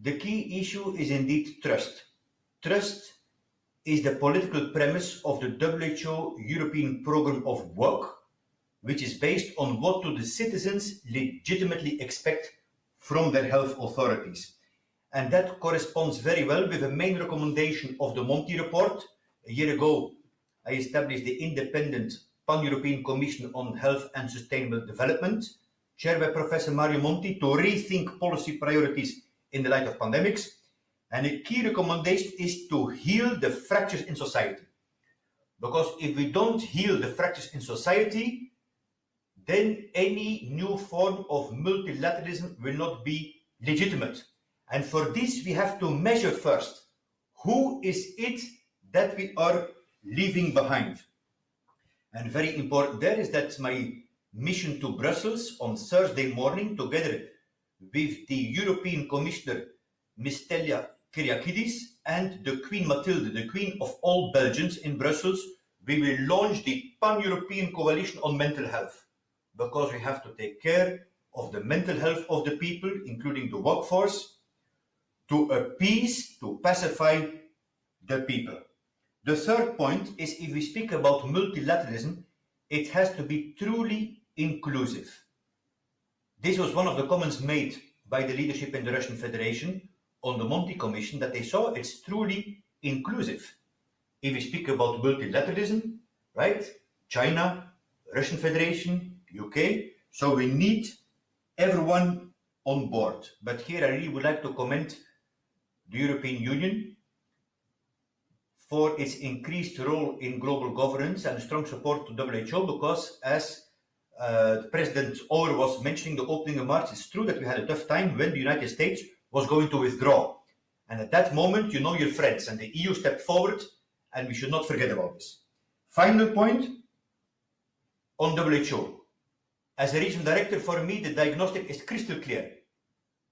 the key issue is indeed trust. Trust is the political premise of the WHO European Programme of Work, which is based on what do the citizens legitimately expect from their health authorities. And that corresponds very well with the main recommendation of the Monti report. A year ago, I established the independent Pan-European Commission on Health and Sustainable Development, chaired by Professor Mario Monti, to rethink policy priorities in the light of pandemics. And a key recommendation is to heal the fractures in society. Because if we don't heal the fractures in society, then any new form of multilateralism will not be legitimate. And for this, we have to measure first, who is it that we are leaving behind? And very important there is that my mission to Brussels on Thursday morning, together with the European Commissioner, Ms. Telia Kyriakidis, and the Queen Mathilde, the Queen of all Belgians in Brussels, we will launch the Pan-European Coalition on Mental Health, because we have to take care of the mental health of the people, including the workforce, to appease, to pacify the people. The third point is, if we speak about multilateralism, it has to be truly inclusive. This was one of the comments made by the leadership in the Russian Federation on the Monti Commission, that they saw it's truly inclusive. If we speak about multilateralism, right? China, Russian Federation, UK, so we need everyone on board. But here I really would like to commend the European Union for its increased role in global governance and strong support to WHO, because as President Ohr was mentioning the opening remarks, it's true that we had a tough time when the United States was going to withdraw. And at that moment, you know your friends, and the EU stepped forward, and we should not forget about this. Final point on WHO. As a regional director, for me, the diagnostic is crystal clear.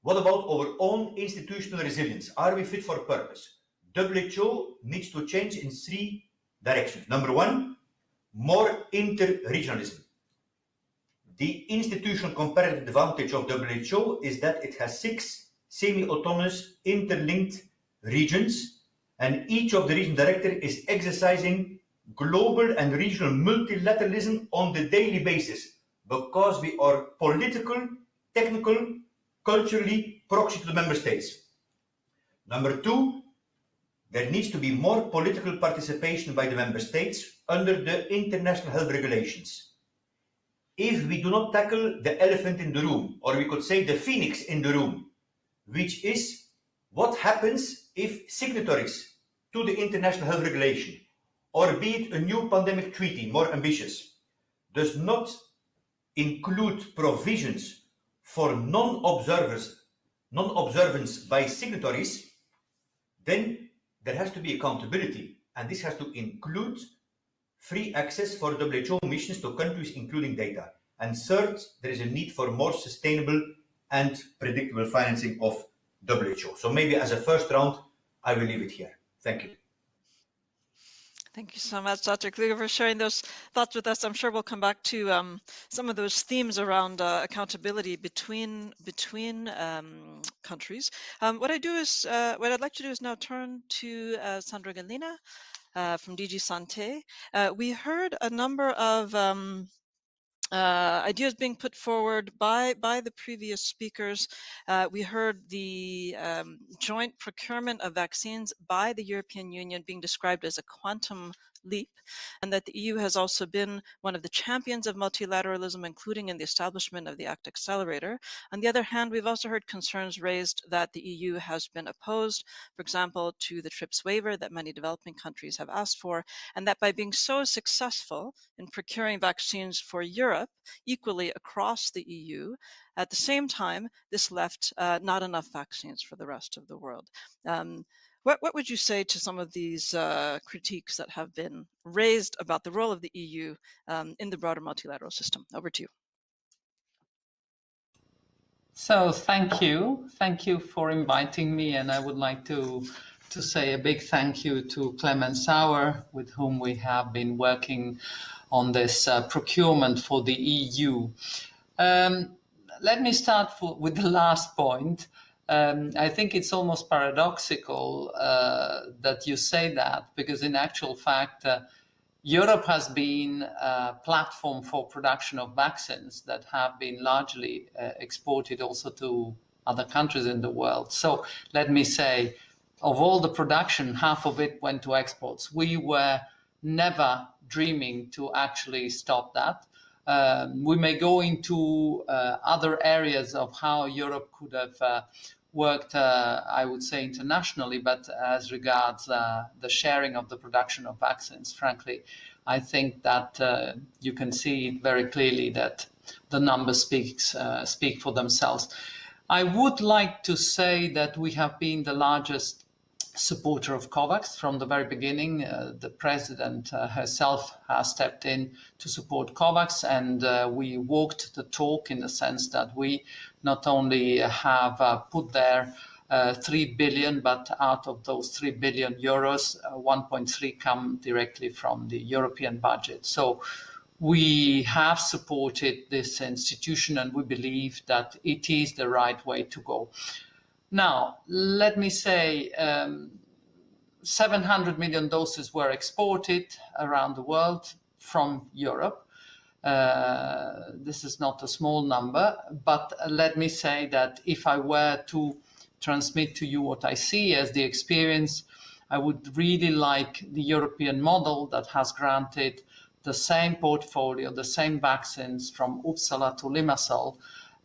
What about our own institutional resilience? Are we fit for purpose? WHO needs to change in 3 directions. Number 1, more inter-regionalism. The institutional comparative advantage of WHO is that it has 6 semi-autonomous interlinked regions, and each of the region directors is exercising global and regional multilateralism on the daily basis, because we are political, technical, culturally proxy to the member states. Number 2, there needs to be more political participation by the member states under the international health regulations. If we do not tackle the elephant in the room, or we could say the phoenix in the room, which is what happens if signatories to the international health regulation, or be it a new pandemic treaty, more ambitious, does not include provisions for non-observance by signatories, then there has to be accountability, and this has to include free access for WHO missions to countries, including data. And third, there is a need for more sustainable and predictable financing of WHO. So maybe as a first round, I will leave it here. Thank you. Thank you so much, Dr. Kluge, for sharing those thoughts with us. I'm sure we'll come back to some of those themes around accountability between countries. What I'd like to do is now turn to Sandra Galina from DG Santé. We heard a number of ideas being put forward by the previous speakers. We heard the joint procurement of vaccines by the European Union being described as a quantum leap, and that the EU has also been one of the champions of multilateralism, including in the establishment of the ACT Accelerator. On the other hand, we've also heard concerns raised that the EU has been opposed, for example, to the TRIPS waiver that many developing countries have asked for, and that by being so successful in procuring vaccines for Europe equally across the EU, at the same time, this left not enough vaccines for the rest of the world. What would you say to some of these critiques that have been raised about the role of the EU in the broader multilateral system? Over to you. So thank you for inviting me, and I would like to say a big thank you to Clement Sauer, with whom we have been working on this procurement for the EU. Let me start with the last point. I think it's almost paradoxical that you say that, because in actual fact, Europe has been a platform for production of vaccines that have been largely exported also to other countries in the world. So let me say, of all the production, half of it went to exports. We were never dreaming to actually stop that. We may go into other areas of how Europe could have worked, I would say, internationally, but as regards the sharing of the production of vaccines, frankly, I think that you can see very clearly that the numbers speak for themselves. I would like to say that we have been the largest supporter of COVAX from the very beginning. The president herself has stepped in to support COVAX, and we walked the talk in the sense that we not only have put there 3 billion, but out of those 3 billion euros, 1.3 come directly from the European budget. So we have supported this institution, and we believe that it is the right way to go. Now, let me say 700 million doses were exported around the world from Europe. This is not a small number, but let me say that if I were to transmit to you what I see as the experience, I would really like the European model that has granted the same portfolio, the same vaccines from Uppsala to Limassol.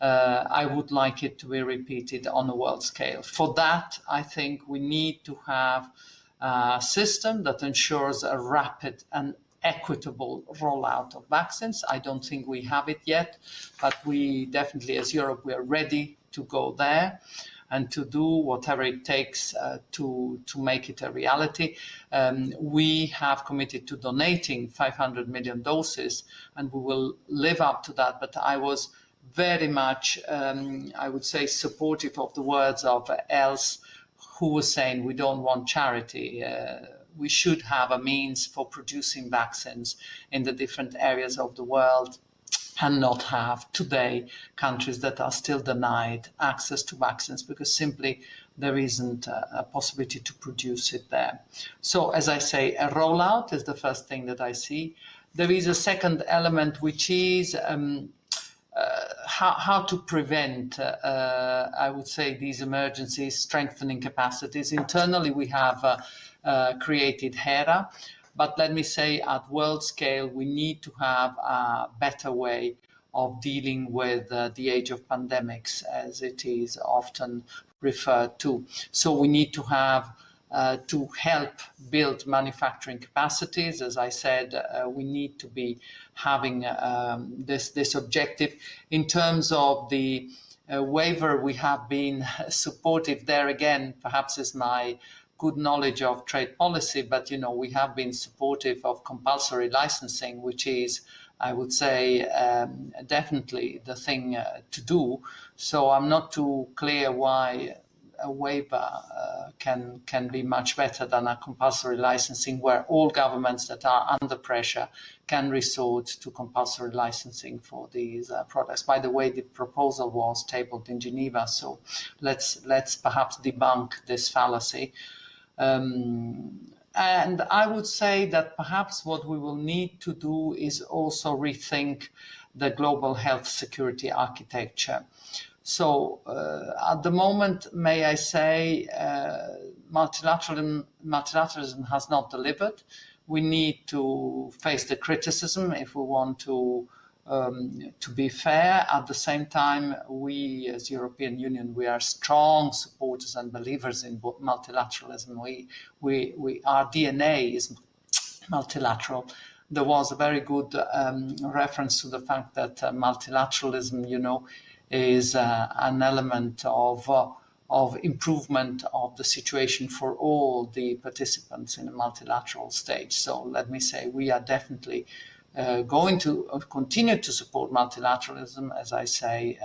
I would like it to be repeated on a world scale. For that, I think we need to have a system that ensures a rapid and equitable rollout of vaccines. I don't think we have it yet, but we definitely, as Europe, we are ready to go there and to do whatever it takes to make it a reality. We have committed to donating 500 million doses, and we will live up to that. But I was very much, I would say, supportive of the words of Els, who was saying we don't want charity. We should have a means for producing vaccines in the different areas of the world and not have today countries that are still denied access to vaccines because simply there isn't a possibility to produce it there. So as I say, a rollout is the first thing that I see. There is a second element, which is how to prevent, I would say, these emergencies, strengthening capacities. Internally, we have created HERA, but let me say at world scale, we need to have a better way of dealing with the age of pandemics, as it is often referred to. So we need to have to help build manufacturing capacities. As I said, we need to be having this objective. In terms of the waiver, we have been supportive there again, perhaps is my good knowledge of trade policy, but we have been supportive of compulsory licensing, which is, I would say, definitely the thing to do. So I'm not too clear why a waiver can be much better than a compulsory licensing, where all governments that are under pressure can resort to compulsory licensing for these products. By the way, the proposal was tabled in Geneva, so let's perhaps debunk this fallacy. And I would say that perhaps what we will need to do is also rethink the global health security architecture. So at the moment, may I say, multilateralism has not delivered. We need to face the criticism if we want to be fair. At the same time, we as European Union, we are strong supporters and believers in multilateralism. Our DNA is multilateral. There was a very good reference to the fact that multilateralism, is an element of improvement of the situation for all the participants in a multilateral stage. So let me say we are definitely going to continue to support multilateralism, as I say,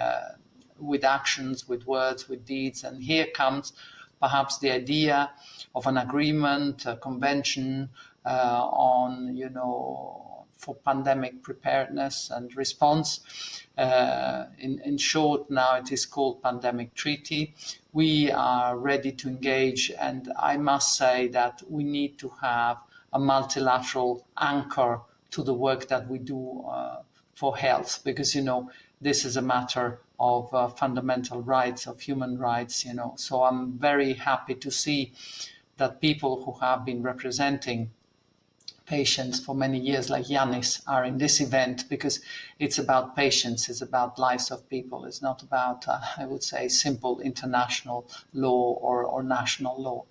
with actions, with words, with deeds. And here comes perhaps the idea of an agreement, a convention on, for pandemic preparedness and response. In short, now it is called Pandemic Treaty. We are ready to engage, and I must say that we need to have a multilateral anchor to the work that we do for health, because, you know, this is a matter of fundamental rights, of human rights, you know. So I'm very happy to see that people who have been representing patients for many years, like Yanis, are in this event, because it's about patients, it's about lives of people. It's not about, I would say, simple international law or national law.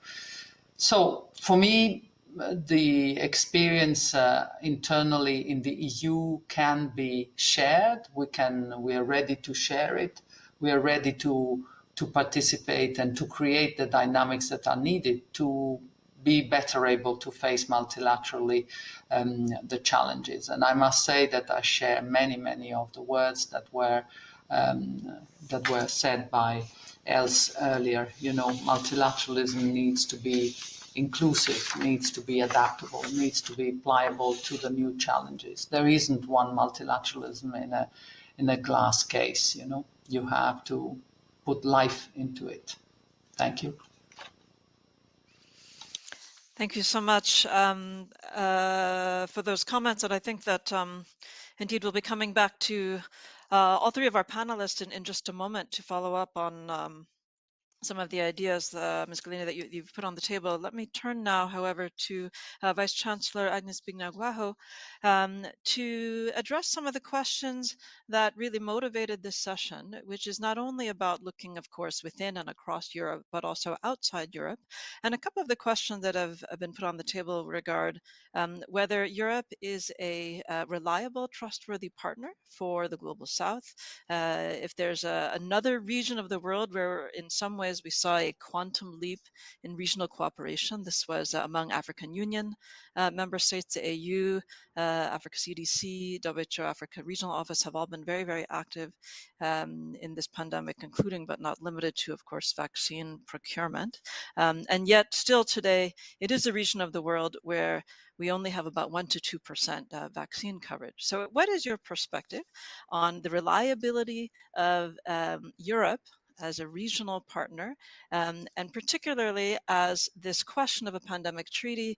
So for me, the experience internally in the EU can be shared. We are ready to share it. We are ready to participate and to create the dynamics that are needed to be better able to face multilaterally the challenges. And I must say that I share many of the words that were said by Els earlier. You know, multilateralism needs to be inclusive, needs to be adaptable, needs to be pliable to the new challenges. There isn't one multilateralism in a glass case, you know. You have to put life into it. Thank you. Thank you so much for those comments. And I think that indeed we'll be coming back to all three of our panelists in just a moment to follow up on some of the ideas, Ms. Galina, that you've put on the table. Let me turn now, however, to Vice Chancellor Agnes Bignaguajo to address some of the questions that really motivated this session, which is not only about looking, of course, within and across Europe, but also outside Europe. And a couple of the questions that have been put on the table regard whether Europe is a reliable, trustworthy partner for the Global South, if there's another region of the world where in some ways we saw a quantum leap in regional cooperation. This was among African Union member states, the AU, Africa CDC, WHO Africa Regional Office have all been very active in this pandemic, including but not limited to, of course, vaccine procurement. And yet still today, it is a region of the world where we only have about 1 to 2% vaccine coverage. So what is your perspective on the reliability of Europe as a regional partner, and particularly as this question of a pandemic treaty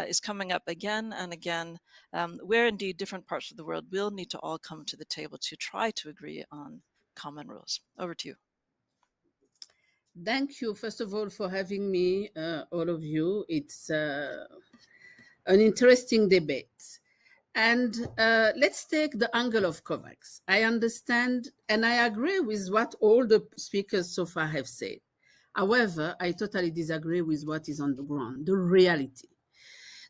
is coming up again and again, where indeed different parts of the world will need to all come to the table to try to agree on common rules. Over to you. Thank you, first of all, for having me, all of you. It's an interesting debate. And let's take the angle of COVAX. I understand and I agree with what all the speakers so far have said. However, I totally disagree with what is on the ground, the reality.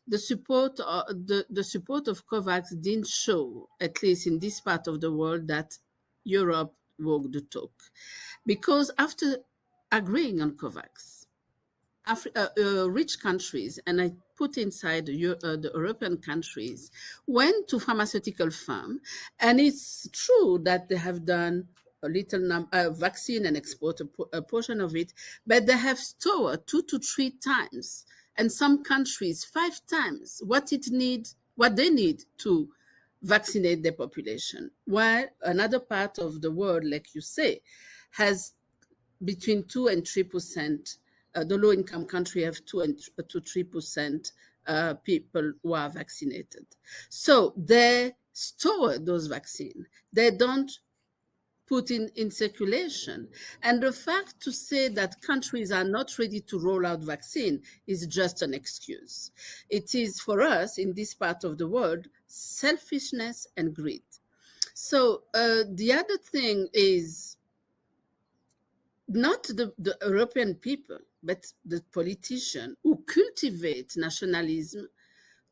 The support of COVAX didn't show, at least in this part of the world, that Europe walked the talk. Because after agreeing on COVAX, rich countries, and I put inside the European countries, went to pharmaceutical firms, and it's true that they have done a little vaccine and export a portion of it, but they have stored 2 to 3 times, and some countries 5 times what they need to vaccinate their population, while another part of the world, like you say, has between 2 and 3%. The low-income country have 2 to 3% people who are vaccinated. So they store those vaccines. They don't put in circulation. And the fact to say that countries are not ready to roll out vaccine is just an excuse. It is, for us, in this part of the world, selfishness and greed. So the other thing is not the European people, but the politicians who cultivate nationalism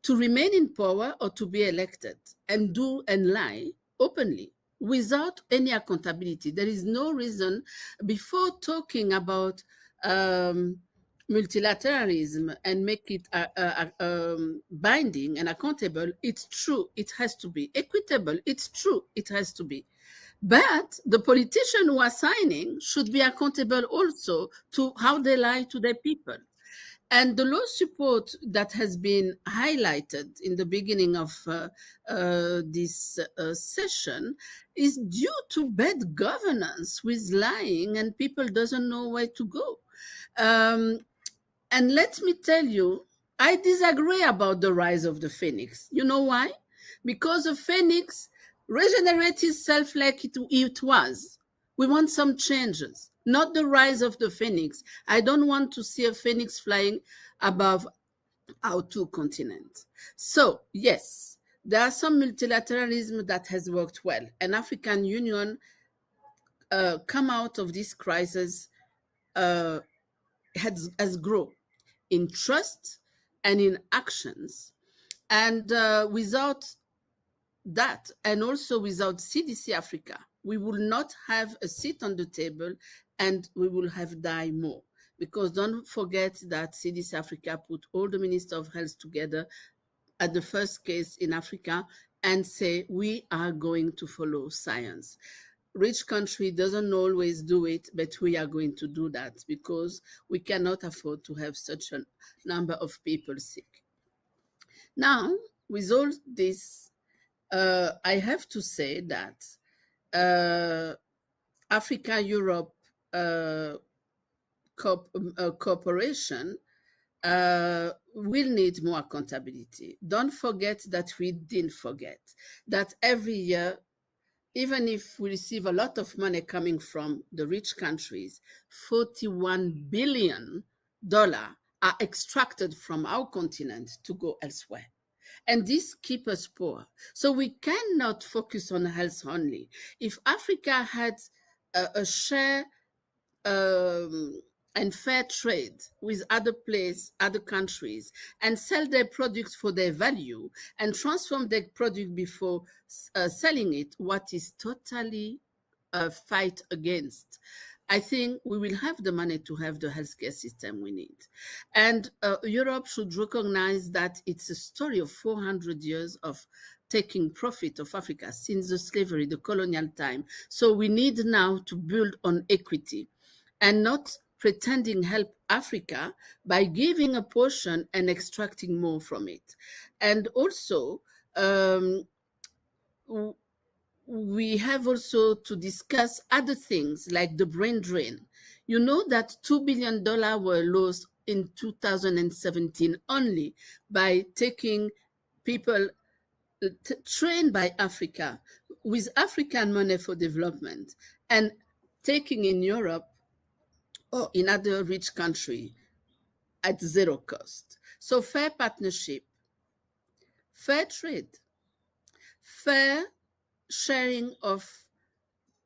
to remain in power or to be elected and do and lie openly without any accountability. There is no reason, before talking about multilateralism and make it binding and accountable, it's true, it has to be. Equitable, it's true, it has to be. But the politicians who are signing should be accountable also to how they lie to their people. And the low support that has been highlighted in the beginning of this session is due to bad governance with lying, and people doesn't know where to go. And let me tell you, I disagree about the rise of the phoenix. You know why? Because the phoenix regenerates itself like it was. We want some changes, not the rise of the phoenix. I don't want to see a phoenix flying above our two continents. So, yes, there are some multilateralism that has worked well. And African Union come out of this crisis has grown in trust and in actions. And without that, and also without CDC Africa, we will not have a seat on the table, and we will have died more. Because don't forget that CDC Africa put all the Minister of Health together at the first case in Africa and say, we are going to follow science. Rich country doesn't always do it, but we are going to do that because we cannot afford to have such a number of people sick. Now, with all this, I have to say that Africa-Europe cooperation will need more accountability. Don't forget that we didn't forget that every year, even if we receive a lot of money coming from the rich countries, $41 billion are extracted from our continent to go elsewhere. And this keeps us poor. So we cannot focus on health only. If Africa had a share and fair trade with other countries, and sell their products for their value and transform their product before selling it, what is totally a fight against, I think we will have the money to have the healthcare system we need. And Europe should recognize that it's a story of 400 years of taking profit of Africa since the slavery, the colonial time. So we need now to build on equity and not pretending help Africa by giving a portion and extracting more from it. And also, we have also to discuss other things like the brain drain. You know that $2 billion were lost in 2017 only by taking people trained by Africa with African money for development and taking in Europe or in other rich countries at zero cost. So fair partnership, fair trade, fair sharing of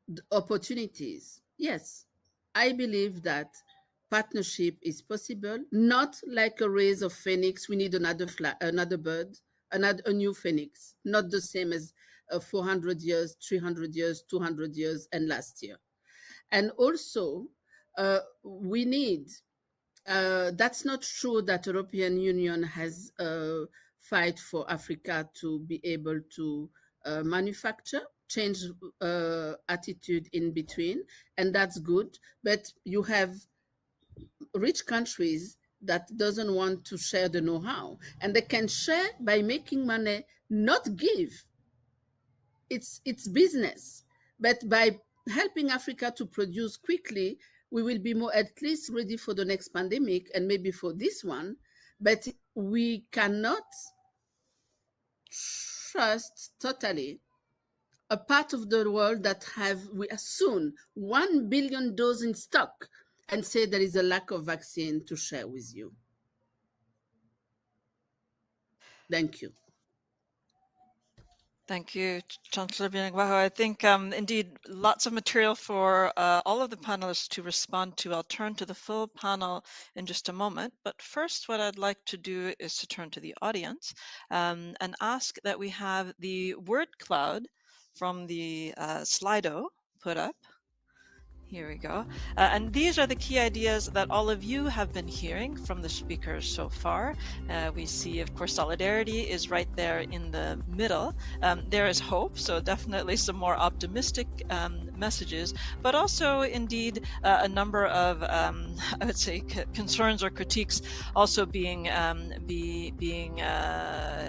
the opportunities. Yes, I believe that partnership is possible, not like a race of phoenix. We need another bird, a new phoenix, not the same as 400 years, 300 years, 200 years, and last year. And also, we need, that's not true that European Union has a fight for Africa to be able to manufacture, change attitude in between, and that's good. But you have rich countries that doesn't want to share the know-how, and they can share by making money, not give. It's business, but by helping Africa to produce quickly, we will be more at least ready for the next pandemic and maybe for this one. But we cannot trust totally a part of the world that we assume 1 billion doses in stock and say there is a lack of vaccine to share with you. Thank you. Thank you, Chancellor Binagwaho. I think indeed lots of material for all of the panelists to respond to. I'll turn to the full panel in just a moment. But first, what I'd like to do is to turn to the audience and ask that we have the word cloud from the Slido put up. Here we go. And these are the key ideas that all of you have been hearing from the speakers so far. We see, of course, solidarity is right there in the middle. There is hope, so definitely some more optimistic messages, but also indeed a number of, I would say, concerns or critiques also being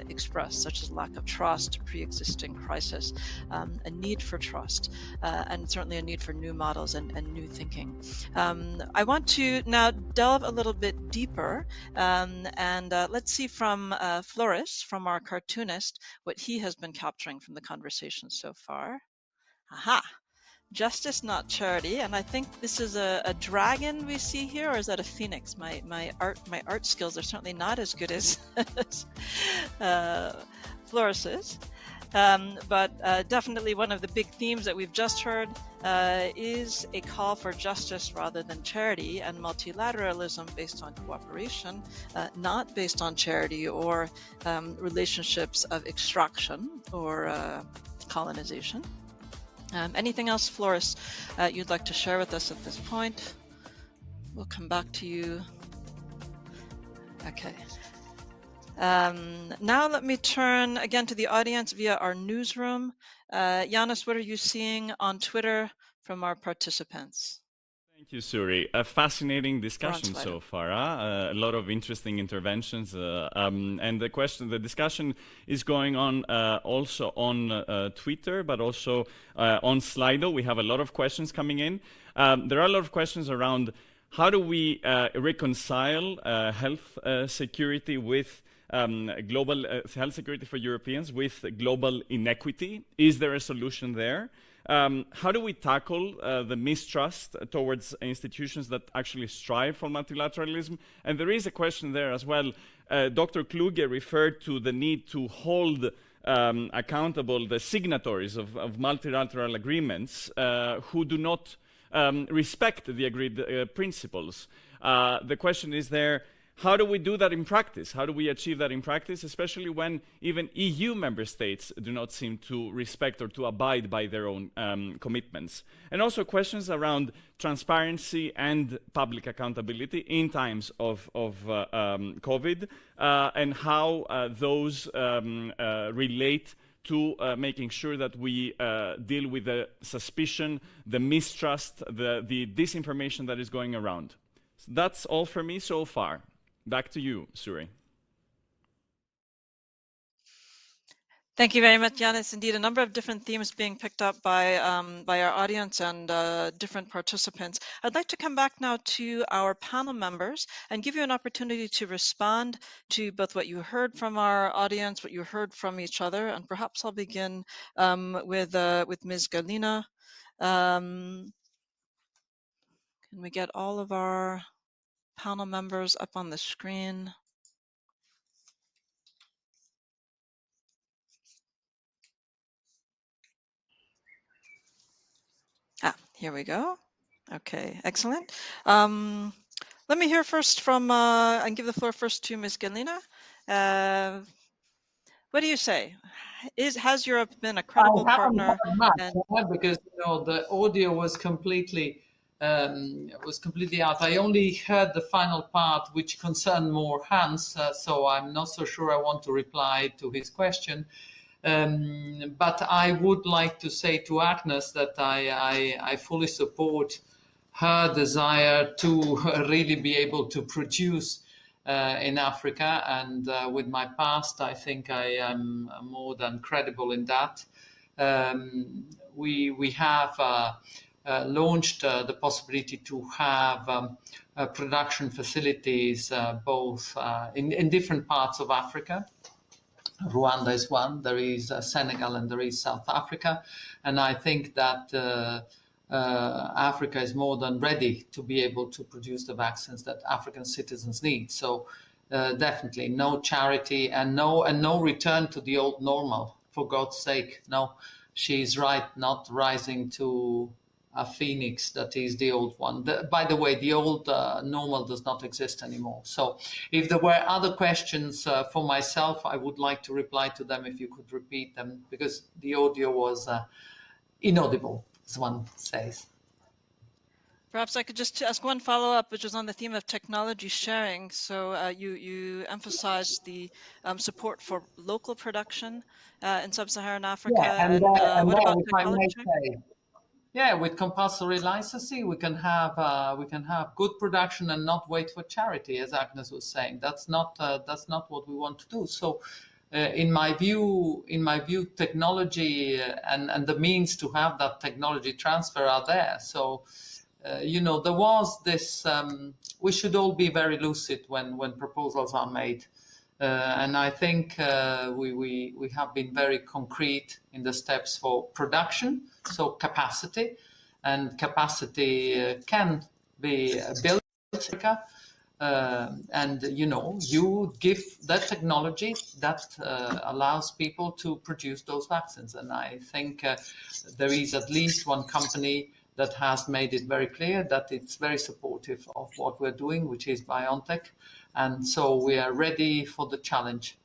expressed, such as lack of trust, pre-existing crisis, a need for trust, and certainly a need for new models and new thinking. I want to now delve a little bit deeper, and let's see from Floris, from our cartoonist, what he has been capturing from the conversation so far. Aha! Justice, not charity. And I think this is a dragon we see here, or is that a phoenix? My art skills are certainly not as good as Floris's. But definitely one of the big themes that we've just heard is a call for justice rather than charity, and multilateralism based on cooperation, not based on charity or relationships of extraction or colonization. Anything else, Floris, you'd like to share with us at this point? We'll come back to you. Okay. Now let me turn again to the audience via our newsroom. Yanis, what are you seeing on Twitter from our participants? Thank you, Suri. A fascinating discussion so far. A lot of interesting interventions, and the discussion is going on also on Twitter, but also on Slido. We have a lot of questions coming in. There are a lot of questions around how do we reconcile health security with global health security for Europeans with global inequity. Is there a solution there? How do we tackle the mistrust towards institutions that actually strive for multilateralism? And there is a question there as well. Dr. Kluge referred to the need to hold accountable the signatories of multilateral agreements who do not respect the agreed principles. The question is there, how do we do that in practice? How do we achieve that in practice, especially when even EU member states do not seem to respect or to abide by their own commitments? And also questions around transparency and public accountability in times of COVID, and how those relate to making sure that we deal with the suspicion, the mistrust, the disinformation that is going around. So that's all for me so far. Back to you, Suri. Thank you very much, Yanis. Indeed, a number of different themes being picked up by our audience and different participants. I'd like to come back now to our panel members and give you an opportunity to respond to both what you heard from our audience, what you heard from each other, and perhaps I'll begin with Ms. Galina. Can we get all of our panel members up on the screen? Here we go. Okay, excellent. Let me hear first from, and give the floor first to Ms. Galina. What do you say? Has Europe been a credible partner? Because the audio was completely out. I only heard the final part, which concerned more Hans, so I'm not so sure I want to reply to his question. But I would like to say to Agnes that I fully support her desire to really be able to produce in Africa, and with my past, I think I am more than credible in that. We have launched the possibility to have production facilities both in different parts of Africa. Rwanda is one, there is Senegal, and there is South Africa. And I think that Africa is more than ready to be able to produce the vaccines that African citizens need. So definitely no charity and no return to the old normal, for God's sake. No, she's right, not rising to a phoenix that is the old one. By the way, the old normal does not exist anymore. So if there were other questions for myself, I would like to reply to them if you could repeat them, because the audio was inaudible, as one says. Perhaps I could just ask one follow-up, which is on the theme of technology sharing. So you emphasized the support for local production in sub-Saharan Africa. Yeah, and what about if I may technology sharing? say, Yeah, with compulsory licensing, we can have good production and not wait for charity, as Agnes was saying. That's not what we want to do. So, in my view, technology and the means to have that technology transfer are there. So, there was this. We should all be very lucid when proposals are made. And I think we have been very concrete in the steps for production, so capacity, and capacity can be built. And you give that technology that allows people to produce those vaccines. And I think there is at least one company that has made it very clear that it's very supportive of what we're doing, which is BioNTech. And so we are ready for the challenge.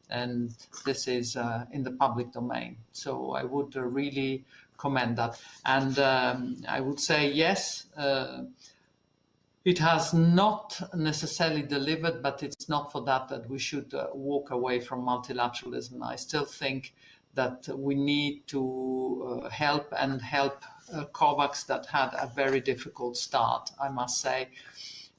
And this is in the public domain. So I would really commend that. And I would say, yes, it has not necessarily delivered, but it's not for that we should walk away from multilateralism. I still think that we need to help COVAX that had a very difficult start, I must say.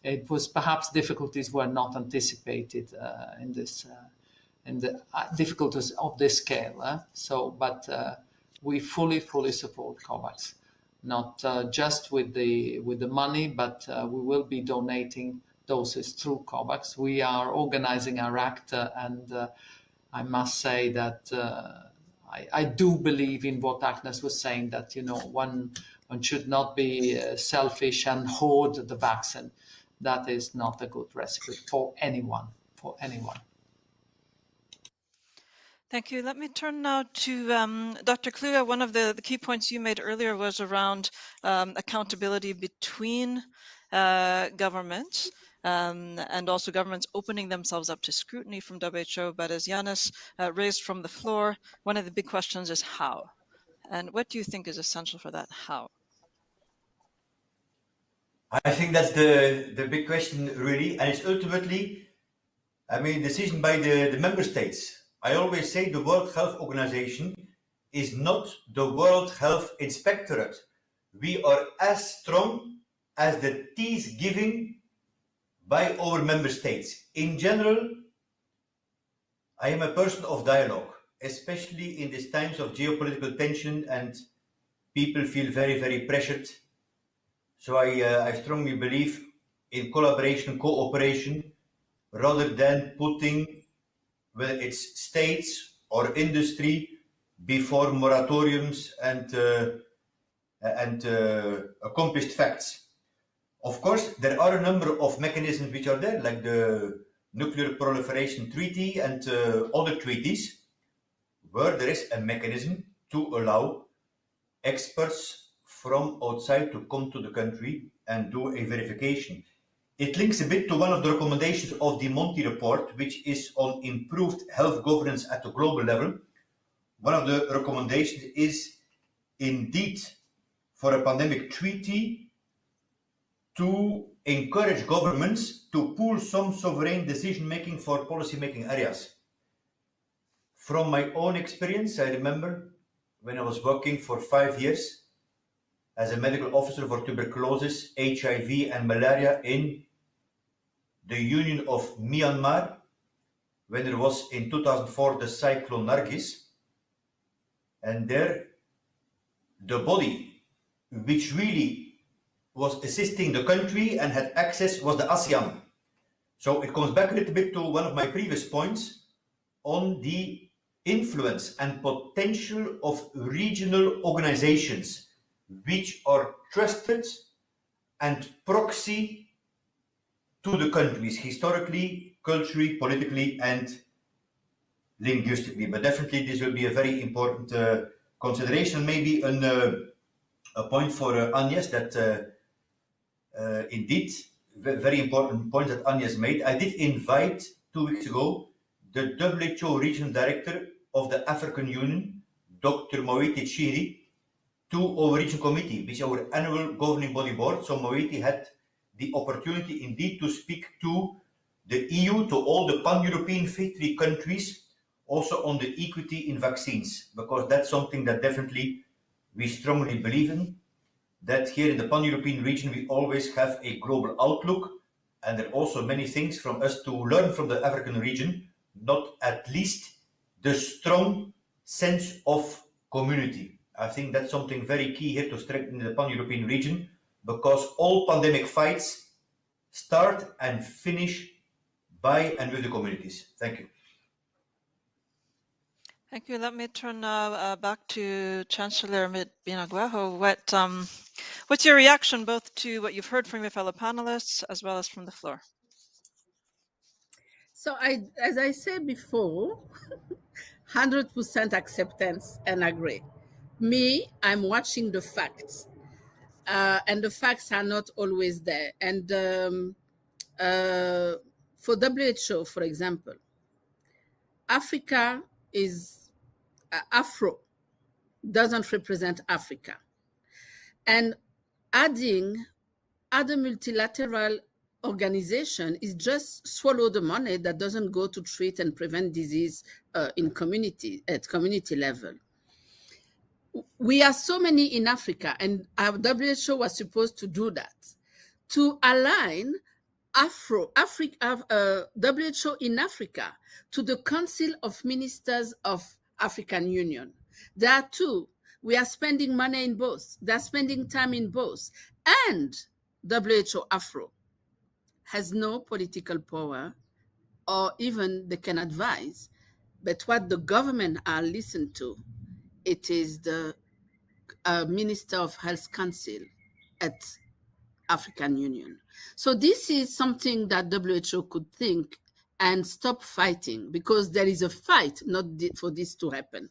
It was perhaps difficulties were not anticipated in the difficulties of this scale. But we fully support COVAX, not just with the money, but we will be donating doses through COVAX. We are organizing our act, and I must say that I do believe in what Agnes was saying, that one should not be selfish and hoard the vaccine. That is not a good recipe for anyone. Thank you. Let me turn now to Dr. Kluge. One of the key points you made earlier was around accountability between governments and also governments opening themselves up to scrutiny from WHO. But as Yannis raised from the floor, one of the big questions is how. And what do you think is essential for that how? I think that's the big question, really. And it's ultimately, decision by the member states. I always say the World Health Organization is not the World Health Inspectorate. We are as strong as the teeth giving by our member states. In general, I am a person of dialogue, especially in these times of geopolitical tension and people feel very, very pressured. So I strongly believe in collaboration, cooperation, rather than putting, whether it's states or industry, before moratoriums and accomplished facts. Of course, there are a number of mechanisms which are there, like the Nuclear Proliferation Treaty and other treaties, where there is a mechanism to allow experts from outside to come to the country and do a verification. It links a bit to one of the recommendations of the Monti report, which is on improved health governance at the global level. One of the recommendations is indeed for a pandemic treaty to encourage governments to pool some sovereign decision-making for policy-making areas. From my own experience, I remember when I was working for 5 years as a medical officer for tuberculosis, HIV and malaria in the Union of Myanmar, when there was in 2004 the cyclone Nargis. And there, the body which really was assisting the country and had access was the ASEAN. So it comes back a little bit to one of my previous points on the influence and potential of regional organizations which are trusted and proxy to the countries, historically, culturally, politically, and linguistically. But definitely this will be a very important consideration. Maybe a point for Agnes that indeed, very important point that Agnes made. I did invite 2 weeks ago the WHO Regional Director of the African Union, Dr. Moeti Chiri, to our regional committee, which is our annual governing body board. So Moeti had the opportunity indeed to speak to the EU, to all the pan-European 53 countries, also on the equity in vaccines, because that's something that definitely we strongly believe in, that here in the pan-European region we always have a global outlook, and there are also many things from us to learn from the African region, not at least the strong sense of community. I think that's something very key here to strengthen the pan-European region, because all pandemic fights start and finish by and with the communities. Thank you. Thank you. Let me turn now back to Chancellor Binaguaho. What's your reaction both to what you've heard from your fellow panelists as well as from the floor? So as I said before, 100% acceptance and agree. Me, I'm watching the facts, and the facts are not always there. And for WHO, for example, Africa is Afro doesn't represent Africa, and adding other multilateral organization is just swallow the money that doesn't go to treat and prevent disease in community at community level. We are so many in Africa, and our WHO was supposed to do that, to align WHO in Africa to the Council of Ministers of African Union. There are two. We are spending money in both. They're spending time in both. And WHO Afro has no political power, or even they can advise. But what the government are listened to, it is the Minister of Health Council at African Union. So this is something that WHO could think and stop fighting, because there is a fight not for this to happen.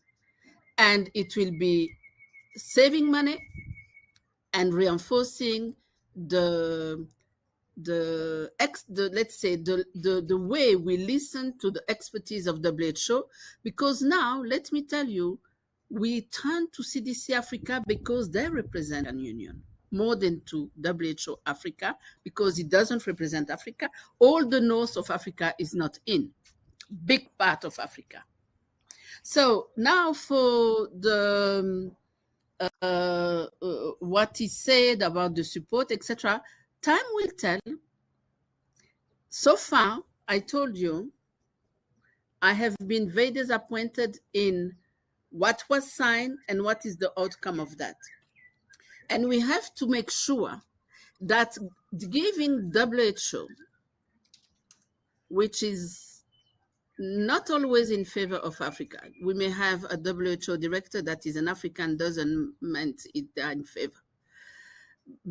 And it will be saving money and reinforcing the way we listen to the expertise of WHO, because now, let me tell you, we turn to CDC Africa because they represent an union more than to WHO Africa, because it doesn't represent Africa. All the north of Africa is not in, big part of Africa. So now for the what is said about the support, etc., time will tell. So far, I told you, I have been very disappointed in what was signed and what is the outcome of that. And we have to make sure that giving WHO, which is not always in favor of Africa, we may have a WHO director that is an African, doesn't mean they're in favor.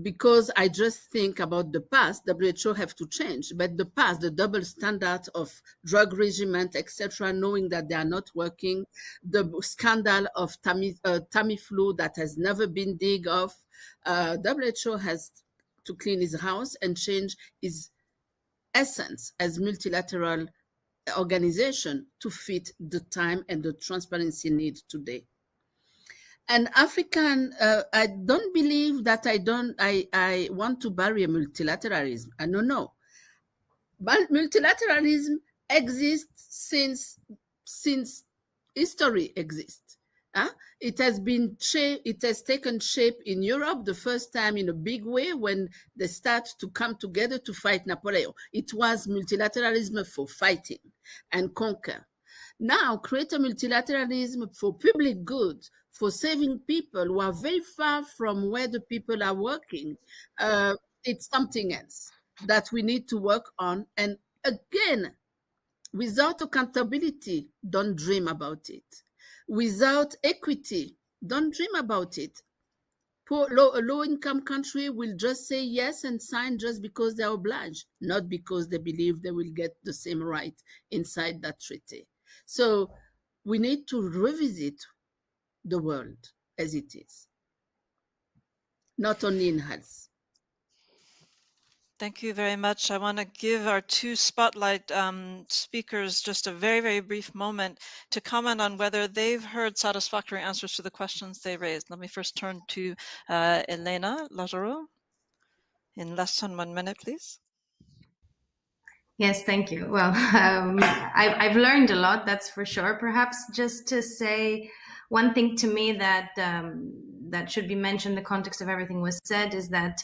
Because I just think about the past, WHO have to change, but the past, the double standard of drug regimen, etc., knowing that they are not working, the scandal of Tamiflu that has never been dig off, WHO has to clean his house and change his essence as multilateral organization to fit the time and the transparency need today. And African, I don't believe that I want to bury multilateralism. I don't know. But multilateralism exists since history exists. It has taken shape in Europe the first time in a big way when they start to come together to fight Napoleon. It was multilateralism for fighting and conquer. Now create a multilateralism for public good, for saving people who are very far from where the people are working. It's something else that we need to work on. And again, without accountability, don't dream about it. Without equity, don't dream about it. A low-income country will just say yes and sign just because they're obliged, not because they believe they will get the same right inside that treaty. So we need to revisit the world as it is, not only in health. Thank you very much. I want to give our two spotlight speakers just a very, very brief moment to comment on whether they've heard satisfactory answers to the questions they raised. Let me first turn to Elena Lazaro. In less than 1 minute, please. Yes, thank you. Well, I've learned a lot, that's for sure. Perhaps just to say one thing to me that that should be mentioned in the context of everything was said is that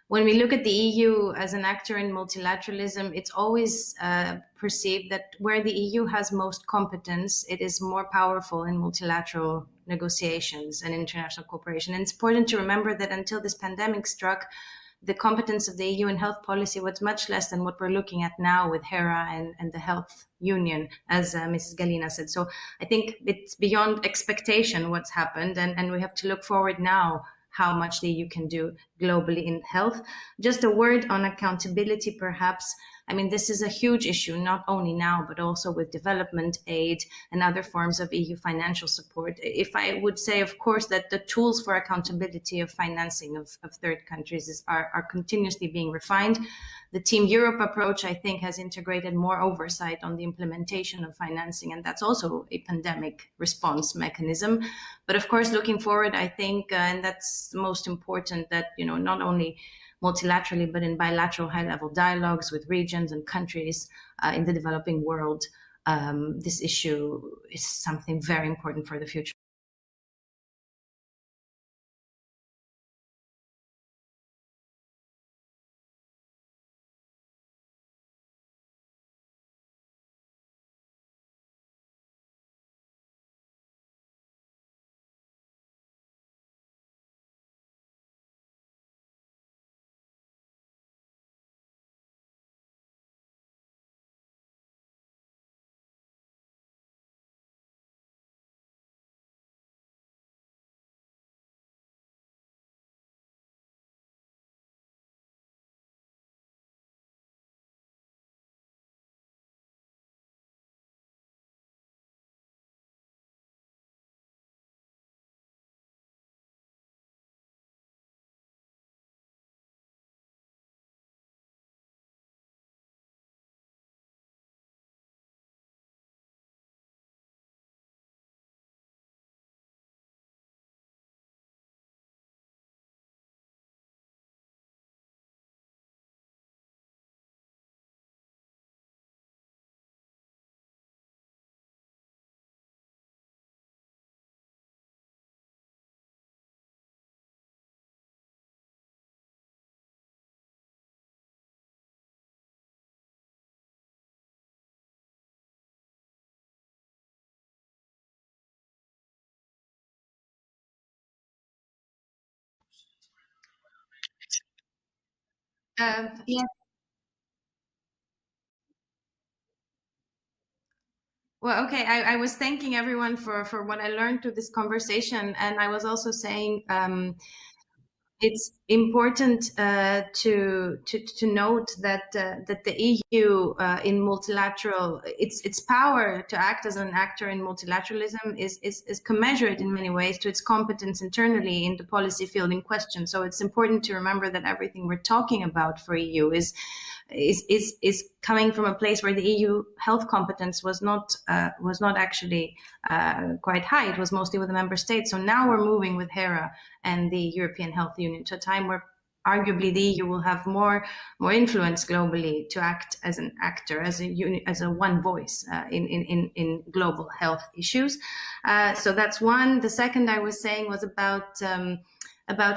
when we look at the EU as an actor in multilateralism, it's always perceived that where the EU has most competence, it is more powerful in multilateral negotiations and international cooperation. And it's important to remember that until this pandemic struck, the competence of the EU in health policy was much less than what we're looking at now with HERA and the health union, as Mrs. Galina said. So I think it's beyond expectation what's happened, and we have to look forward now how much the EU can do globally in health. Just a word on accountability, perhaps. I mean, this is a huge issue, not only now, but also with development aid and other forms of EU financial support. If I would say, of course, that the tools for accountability of financing of third countries are continuously being refined. The Team Europe approach, I think, has integrated more oversight on the implementation of financing, and that's also a pandemic response mechanism. But of course, looking forward, I think, and that's most important, that, you know, not only multilaterally, but in bilateral high-level dialogues with regions and countries in the developing world, this issue is something very important for the future. Yes. Well, okay. I was thanking everyone for what I learned through this conversation, and I was also saying it's important to note that that the EU in multilateral, its power to act as an actor in multilateralism is commensurate in many ways to its competence internally in the policy field in question. So it's important to remember that everything we're talking about for EU is coming from a place where the EU health competence was not actually quite high. It was mostly with the member states. So now we're moving with HERA and the European Health Union to a time where arguably the EU will have more influence globally to act as an actor, as a one voice in global health issues. So that's one. The second I was saying was about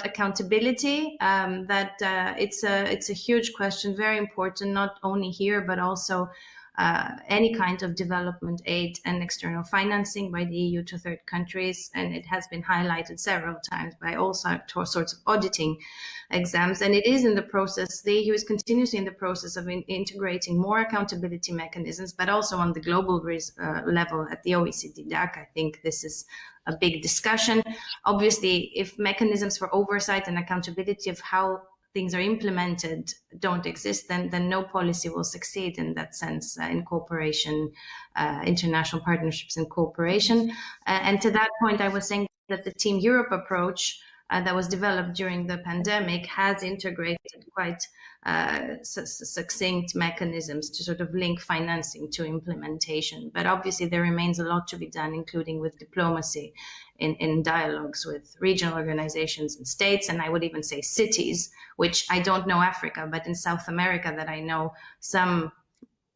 accountability, that it's a huge question, very important, not only here, but also any kind of development aid and external financing by the EU to third countries. And it has been highlighted several times by all sorts of auditing exams. And it is in the process, the EU is continuously in the process of integrating more accountability mechanisms, but also on the global level at the OECD DAC. I think this is a big discussion. Obviously, if mechanisms for oversight and accountability of how things are implemented don't exist, then no policy will succeed in that sense, in cooperation, international partnerships and cooperation. And to that point, I was saying that the Team Europe approach that was developed during the pandemic has integrated quite succinct mechanisms to sort of link financing to implementation. But obviously there remains a lot to be done, including with diplomacy in dialogues with regional organizations and states, and I would even say cities, which I don't know Africa, but in South America that I know, some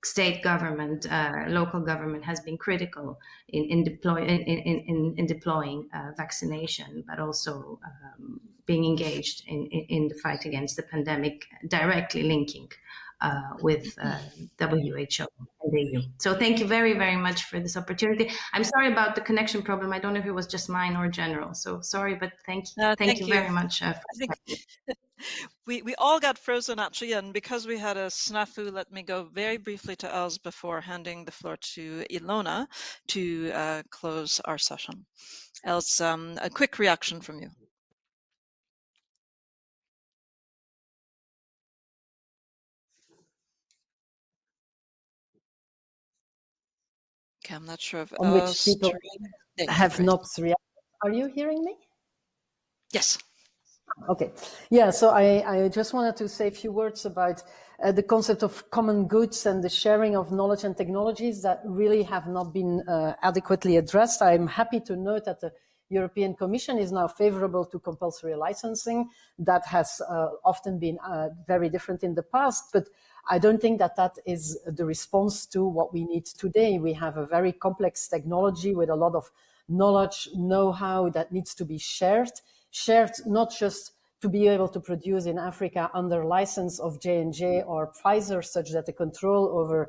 state government, local government has been critical in deploying vaccination, but also being engaged in the fight against the pandemic, directly linking with WHO and the EU. So thank you very, very much for this opportunity. I'm sorry about the connection problem. I don't know if it was just mine or general. So sorry, but thank you very much. I think we all got frozen actually, and because we had a snafu, let me go very briefly to Els before handing the floor to Ilona to close our session. Els, a quick reaction from you. Okay, I'm not sure if on which people have not reacted. Are you hearing me? Yes. Okay. Yeah, so I just wanted to say a few words about the concept of common goods and the sharing of knowledge and technologies that really have not been adequately addressed. I'm happy to note that the European Commission is now favorable to compulsory licensing. That has often been very different in the past, but I don't think that that is the response to what we need today. We have a very complex technology with a lot of knowledge, know-how that needs to be shared not just to be able to produce in Africa under license of J&J or Pfizer, such that the control over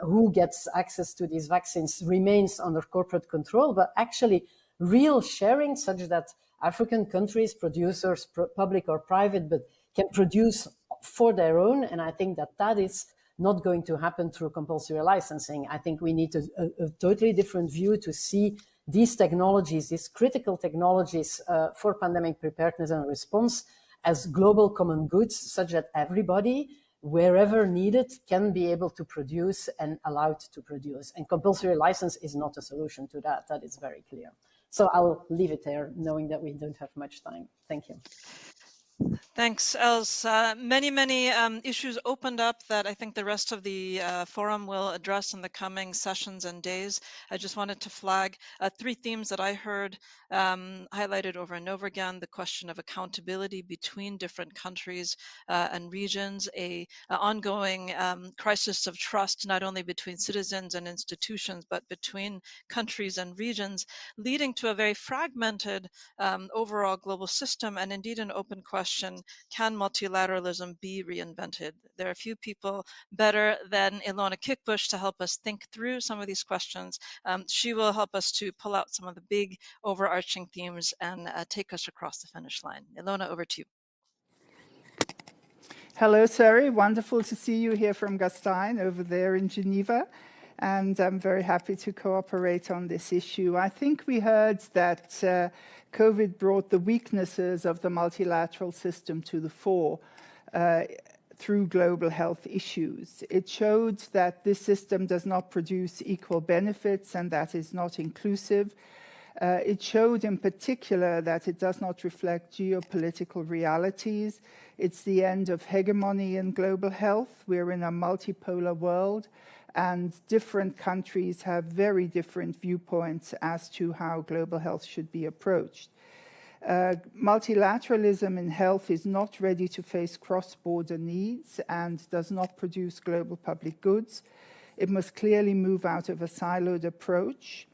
who gets access to these vaccines remains under corporate control, but actually real sharing such that African countries, producers, public or private, but can produce for their own. And I think that that is not going to happen through compulsory licensing. I think we need a totally different view to see these technologies, these critical technologies for pandemic preparedness and response as global common goods, such that everybody, wherever needed, can be able to produce and allowed to produce. And compulsory license is not a solution to that. That is very clear. So I'll leave it there, knowing that we don't have much time. Thank you. Thanks, Els. Many issues opened up that I think the rest of the forum will address in the coming sessions and days. I just wanted to flag three themes that I heard highlighted over and over again: the question of accountability between different countries and regions, an ongoing crisis of trust, not only between citizens and institutions, but between countries and regions, leading to a very fragmented overall global system, and indeed an open question: can multilateralism be reinvented? There are a few people better than Ilona Kickbush to help us think through some of these questions. She will help us to pull out some of the big overarching themes and take us across the finish line. Ilona, over to you. Hello, Suri. Wonderful to see you here from Gastein over there in Geneva. And I'm very happy to cooperate on this issue. I think we heard that COVID brought the weaknesses of the multilateral system to the fore through global health issues. It showed that this system does not produce equal benefits and that is not inclusive. It showed in particular that it does not reflect geopolitical realities. It's the end of hegemony in global health. We're in a multipolar world, and different countries have very different viewpoints as to how global health should be approached. Multilateralism in health is not ready to face cross-border needs and does not produce global public goods. It must clearly move out of a siloed approach,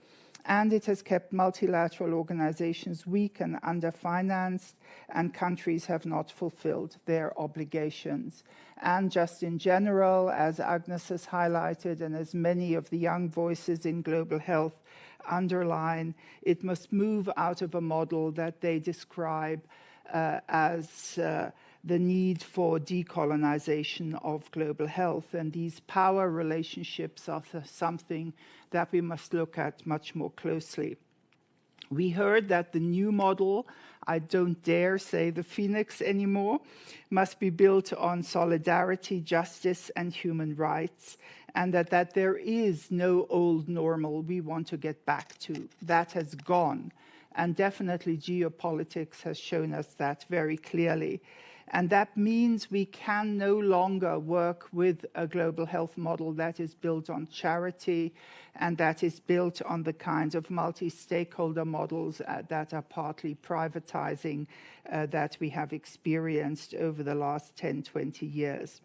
and it has kept multilateral organizations weak and underfinanced, and countries have not fulfilled their obligations. And just in general, as Agnes has highlighted, and as many of the young voices in global health underline, it must move out of a model that they describe as the need for decolonization of global health. And these power relationships are something that we must look at much more closely. We heard that the new model, I don't dare say the Phoenix anymore, must be built on solidarity, justice, and human rights, and that there is no old normal we want to get back to. That has gone, and definitely geopolitics has shown us that very clearly. And that means we can no longer work with a global health model that is built on charity and that is built on the kinds of multi-stakeholder models that are partly privatizing that we have experienced over the last 10, 20 years.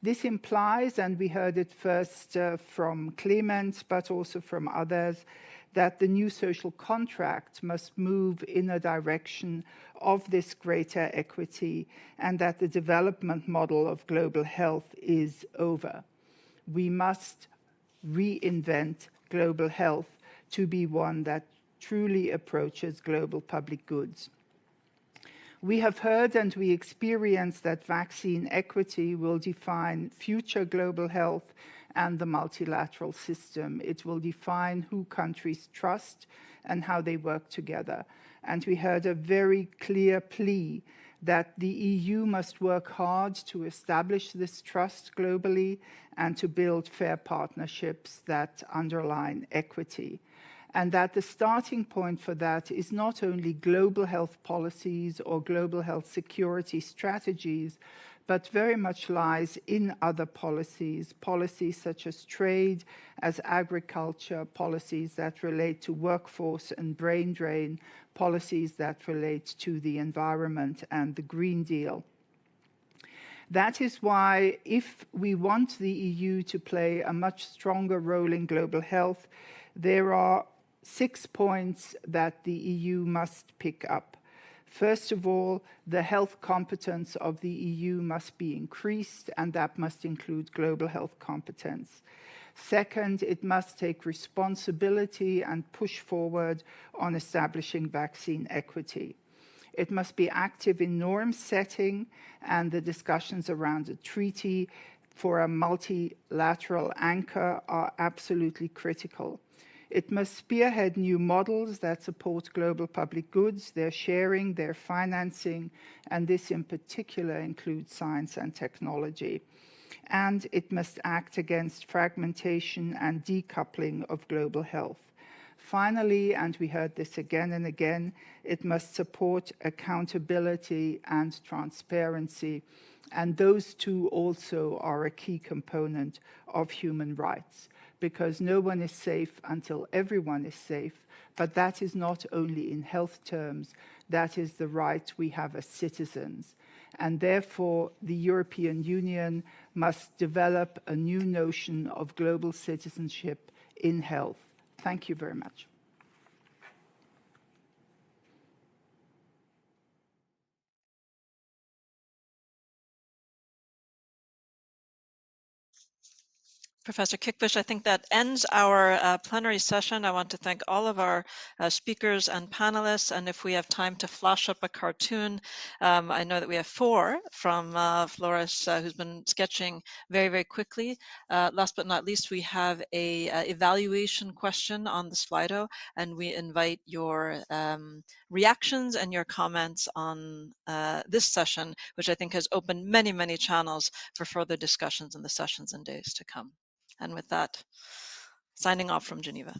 This implies, and we heard it first from Clemens, but also from others, that the new social contract must move in a direction of this greater equity, and that the development model of global health is over. We must reinvent global health to be one that truly approaches global public goods. We have heard and we experience that vaccine equity will define future global health and the multilateral system. It will define who countries trust and how they work together. And we heard a very clear plea that the EU must work hard to establish this trust globally and to build fair partnerships that underline equity. And that the starting point for that is not only global health policies or global health security strategies, but very much lies in other policies, policies such as trade, as agriculture, policies that relate to workforce and brain drain, policies that relate to the environment and the Green Deal. That is why, if we want the EU to play a much stronger role in global health, there are 6 points that the EU must pick up. First of all, the health competence of the EU must be increased, and that must include global health competence. Second, it must take responsibility and push forward on establishing vaccine equity. It must be active in norm setting, and the discussions around a treaty for a multilateral anchor are absolutely critical. It must spearhead new models that support global public goods, their sharing, their financing, and this in particular includes science and technology. And it must act against fragmentation and decoupling of global health. Finally, and we heard this again and again, it must support accountability and transparency. And those two also are a key component of human rights, because no one is safe until everyone is safe. But that is not only in health terms, that is the right we have as citizens. And therefore, the European Union must develop a new notion of global citizenship in health. Thank you very much. Professor Kickbush, I think that ends our plenary session. I want to thank all of our speakers and panelists, and if we have time to flash up a cartoon, I know that we have 4 from Flores who's been sketching very, very quickly. Last but not least, we have a evaluation question on the Slido, and we invite your reactions and your comments on this session, which I think has opened many, many channels for further discussions in the sessions and days to come. And with that, signing off from Geneva.